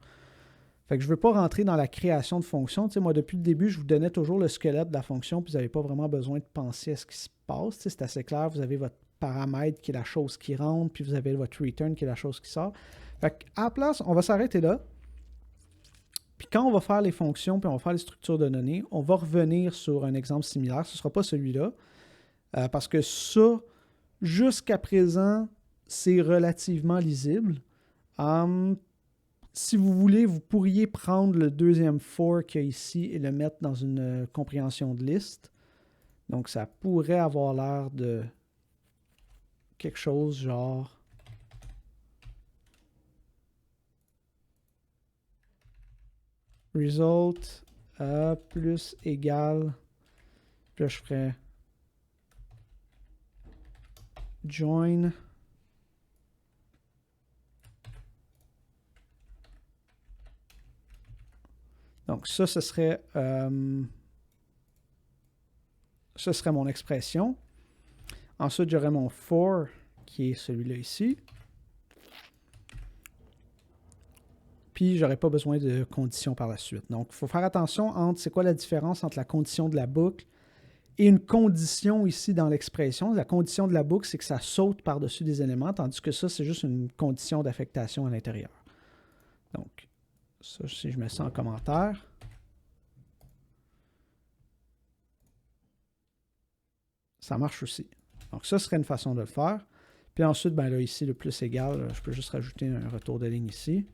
Fait que je ne veux pas rentrer dans la création de fonctions. Tu sais, moi, depuis le début, je vous donnais toujours le squelette de la fonction, puis vous n'avez pas vraiment besoin de penser à ce qui se passe. Tu sais, c'est assez clair. Vous avez votre paramètre qui est la chose qui rentre, puis vous avez votre return qui est la chose qui sort. Fait qu'à la place, on va s'arrêter là. Puis quand on va faire les fonctions, puis on va faire les structures de données, on va revenir sur un exemple similaire. Ce ne sera pas celui-là, parce que ça, jusqu'à présent, c'est relativement lisible. Si vous voulez, vous pourriez prendre le deuxième for qu'il y a ici et le mettre dans une compréhension de liste. Donc, ça pourrait avoir l'air de quelque chose genre result plus égal. Puis là, je ferais join. Donc ça, ce serait mon expression. Ensuite, j'aurais mon for, qui est celui-là ici. Puis, j'aurais pas besoin de condition par la suite. Donc, il faut faire attention entre c'est quoi la différence entre la condition de la boucle et une condition ici dans l'expression. La condition de la boucle, c'est que ça saute par-dessus des éléments, tandis que ça, c'est juste une condition d'affectation à l'intérieur. Donc, ça, si je mets ça en commentaire. Ça marche aussi. Donc, ça serait une façon de le faire. Puis ensuite, ben là, ici, le plus égal, je peux juste rajouter un retour de ligne ici.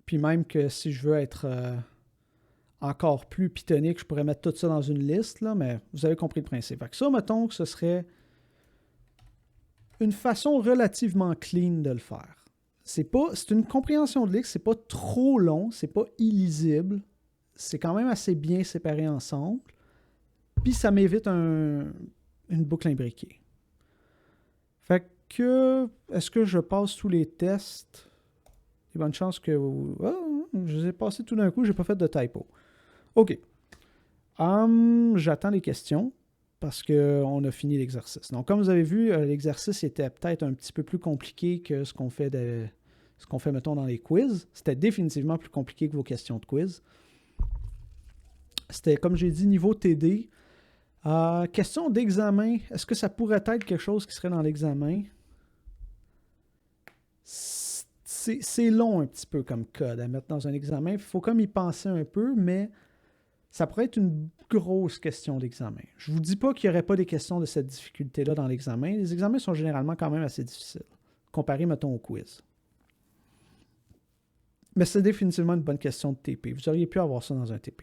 Puis même que si je veux être encore plus pythonique, je pourrais mettre tout ça dans une liste, là, mais vous avez compris le principe. Fait que ça, mettons que ce serait une façon relativement clean de le faire. C'est une compréhension de liste, c'est pas trop long, c'est pas illisible, c'est quand même assez bien séparé ensemble, puis ça m'évite une boucle imbriquée. Fait que, est-ce que je passe tous les tests? Il y a bonne chance que... Oh, je les ai passés tout d'un coup, j'ai pas fait de typo. OK. J'attends les questions parce qu'on a fini l'exercice. Donc, comme vous avez vu, l'exercice était peut-être un petit peu plus compliqué que ce qu'on fait, mettons, dans les quiz. C'était définitivement plus compliqué que vos questions de quiz. C'était, comme j'ai dit, niveau TD. Question d'examen. Est-ce que ça pourrait être quelque chose qui serait dans l'examen? C'est long un petit peu comme code à mettre dans un examen. Il faut comme y penser un peu, mais ça pourrait être une grosse question d'examen. Je ne vous dis pas qu'il n'y aurait pas des questions de cette difficulté-là dans l'examen. Les examens sont généralement quand même assez difficiles, comparé, mettons, au quiz. Mais c'est définitivement une bonne question de TP. Vous auriez pu avoir ça dans un TP.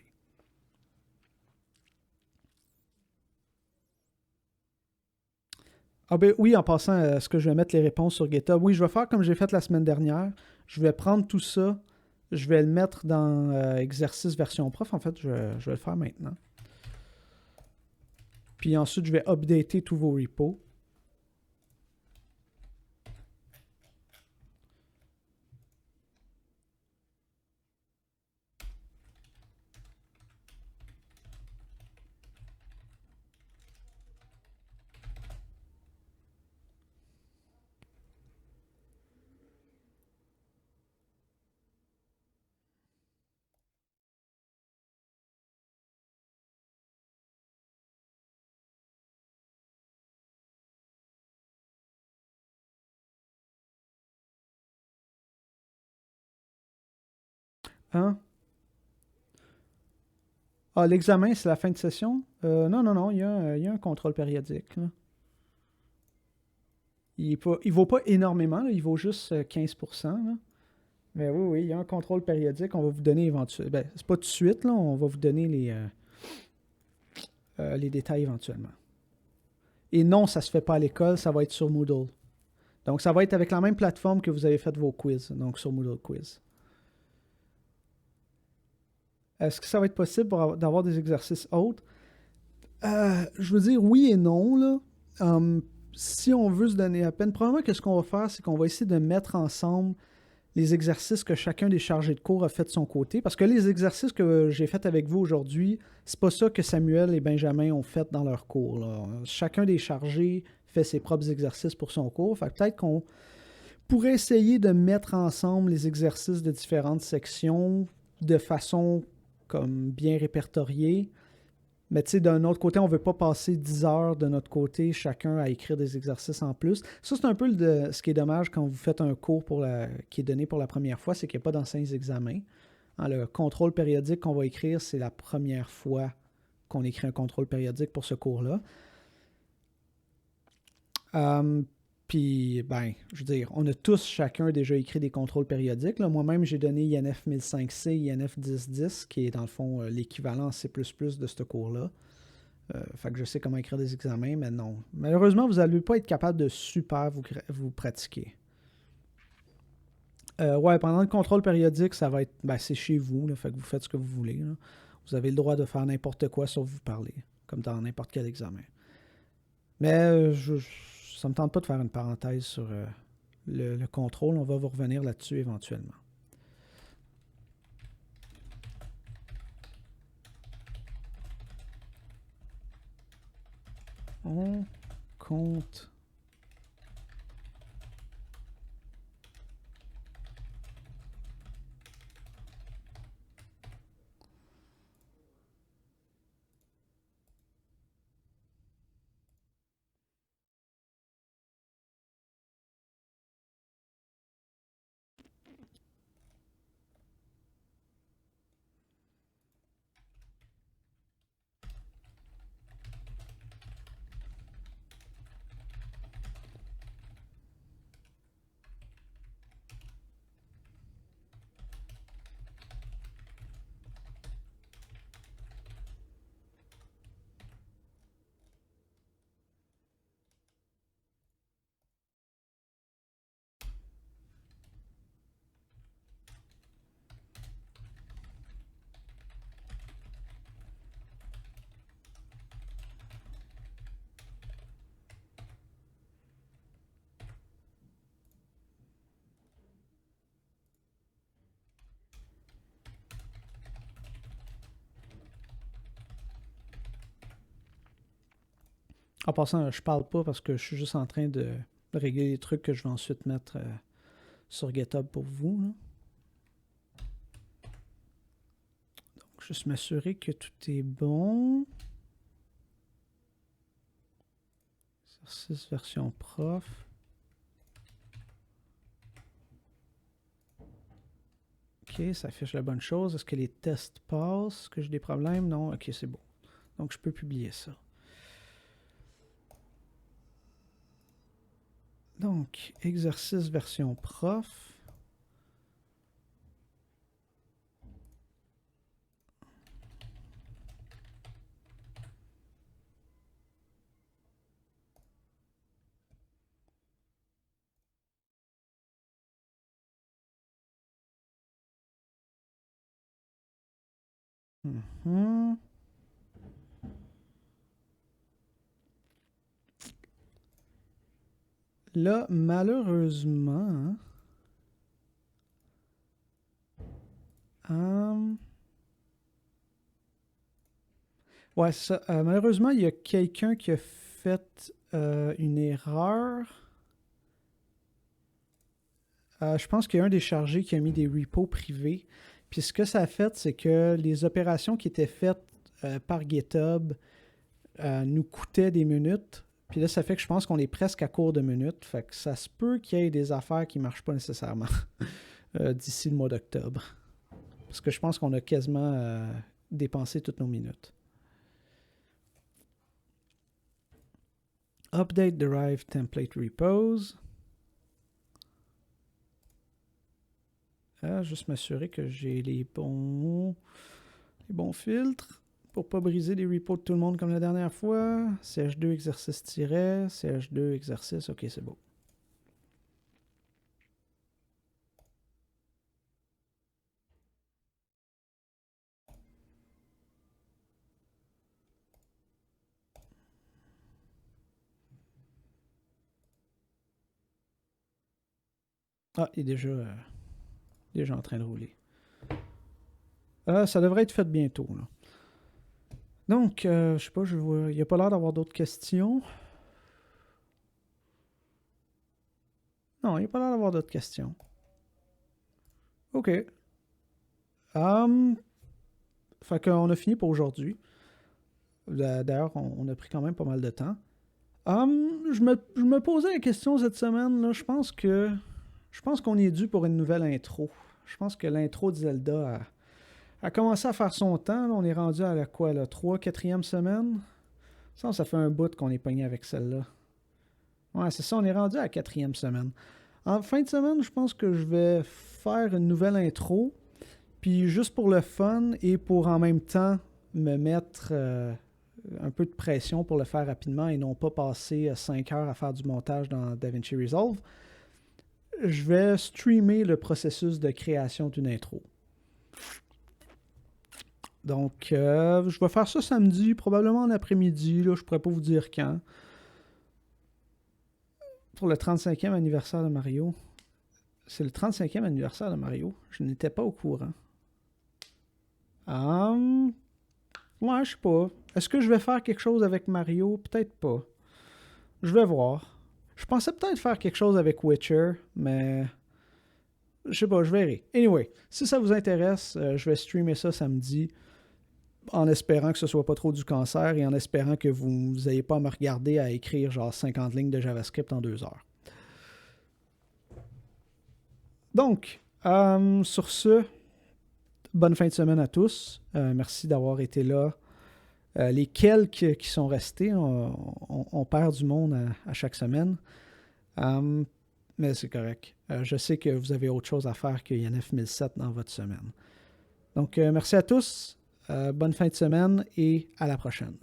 Ah ben oui, en passant, est-ce que je vais mettre les réponses sur GitHub? Oui, je vais faire comme j'ai fait la semaine dernière. Je vais prendre tout ça, je vais le mettre dans exercice version prof. En fait, je vais le faire maintenant. Puis ensuite, je vais updater tous vos repos. Hein? Ah, l'examen, c'est la fin de session? Non, il y a un contrôle périodique. Là. Il ne vaut pas énormément, là, il vaut juste 15%. Là. Mais oui, il y a un contrôle périodique. On va vous donner éventuellement. Ben, c'est pas tout de suite, là, on va vous donner les détails éventuellement. Et non, ça ne se fait pas à l'école, ça va être sur Moodle. Donc, ça va être avec la même plateforme que vous avez fait vos quiz, donc sur Moodle Quiz. Est-ce que ça va être possible d'avoir des exercices autres? Je veux dire oui et non. Là. Si on veut se donner à peine, probablement que ce qu'on va faire, c'est qu'on va essayer de mettre ensemble les exercices que chacun des chargés de cours a fait de son côté. Parce que les exercices que j'ai faits avec vous aujourd'hui, c'est pas ça que Samuel et Benjamin ont fait dans leur cours, là. Chacun des chargés fait ses propres exercices pour son cours. Fait que peut-être qu'on pourrait essayer de mettre ensemble les exercices de différentes sections de façon comme bien répertoriée. Mais tu sais, d'un autre côté, on ne veut pas passer 10 heures de notre côté, chacun à écrire des exercices en plus. Ça, c'est un peu ce qui est dommage quand vous faites un cours qui est donné pour la première fois, c'est qu'il n'y a pas d'anciens examens. Hein, le contrôle périodique qu'on va écrire, c'est la première fois qu'on écrit un contrôle périodique pour ce cours-là. Euh, Puis, ben, je veux dire, on a tous chacun déjà écrit des contrôles périodiques. Là. Moi-même, j'ai donné INF 1005C, INF 1010, qui est dans le fond l'équivalent C++ de ce cours-là. Fait que je sais comment écrire des examens, mais non. Malheureusement, vous n'allez pas être capable de super vous pratiquer. Ouais, pendant le contrôle périodique, ça va être. Ben, c'est chez vous, là, fait que vous faites ce que vous voulez. Là. Vous avez le droit de faire n'importe quoi sauf vous parler, comme dans n'importe quel examen. Mais ça me tente pas de faire une parenthèse sur le contrôle. On va vous revenir là-dessus éventuellement. On compte. En passant, je parle pas parce que je suis juste en train de régler les trucs que je vais ensuite mettre sur GitHub pour vous. Là. Donc, juste m'assurer que tout est bon. Exercice version prof. Ok, ça affiche la bonne chose. Est-ce que les tests passent? Est-ce que j'ai des problèmes? Non? Ok, c'est bon. Donc, je peux publier ça. Donc, exercice version prof. Mhm. Là, malheureusement, ouais, ça, malheureusement, il y a quelqu'un qui a fait une erreur. Je pense qu'il y a un des chargés qui a mis des repos privés. Puis ce que ça a fait, c'est que les opérations qui étaient faites par GitHub nous coûtaient des minutes. Puis là, ça fait que je pense qu'on est presque à court de minutes. Fait que ça se peut qu'il y ait des affaires qui ne marchent pas nécessairement d'ici le mois d'octobre. Parce que je pense qu'on a quasiment dépensé toutes nos minutes. Update derived template repos. Juste m'assurer que j'ai les bons filtres pour pas briser les repos de tout le monde comme la dernière fois. CH2 exercice tiret, CH2 exercice, ok c'est beau. Ah, il est déjà Déjà en train de rouler. Ça devrait être fait bientôt, là. Donc, je sais pas, il n'y a pas l'air d'avoir d'autres questions. Non, il n'y a pas l'air d'avoir d'autres questions. OK. Fait qu'on a fini pour aujourd'hui. D'ailleurs, on a pris quand même pas mal de temps. Je me posais la question cette semaine, là. Je pense qu'on est dû pour une nouvelle intro. Je pense que l'intro de Zelda a commencé à faire son temps. Là. On est rendu à la quoi, la 3 4e semaine? Ça fait un bout qu'on est pogné avec celle-là. Ouais, c'est ça, on est rendu à la 4e semaine. En fin de semaine, je pense que je vais faire une nouvelle intro. Puis juste pour le fun et pour en même temps me mettre un peu de pression pour le faire rapidement et non pas passer 5 heures à faire du montage dans DaVinci Resolve, je vais streamer le processus de création d'une intro. Donc, je vais faire ça samedi, probablement en après-midi. Là, je ne pourrais pas vous dire quand. Pour le 35e anniversaire de Mario. C'est le 35e anniversaire de Mario. Je n'étais pas au courant. Ouais, je sais pas. Est-ce que je vais faire quelque chose avec Mario? Peut-être pas. Je vais voir. Je pensais peut-être faire quelque chose avec Witcher, mais je sais pas, je verrai. Anyway, si ça vous intéresse, je vais streamer ça samedi en espérant que ce soit pas trop du cancer et en espérant que vous n'ayez pas à me regarder à écrire genre 50 lignes de JavaScript en 2 heures. Donc, sur ce, bonne fin de semaine à tous. Merci d'avoir été là. Les quelques qui sont restés, on perd du monde à chaque semaine. Mais c'est correct. Je sais que vous avez autre chose à faire que INF 1007 dans votre semaine. Donc, merci à tous. Bonne fin de semaine et à la prochaine.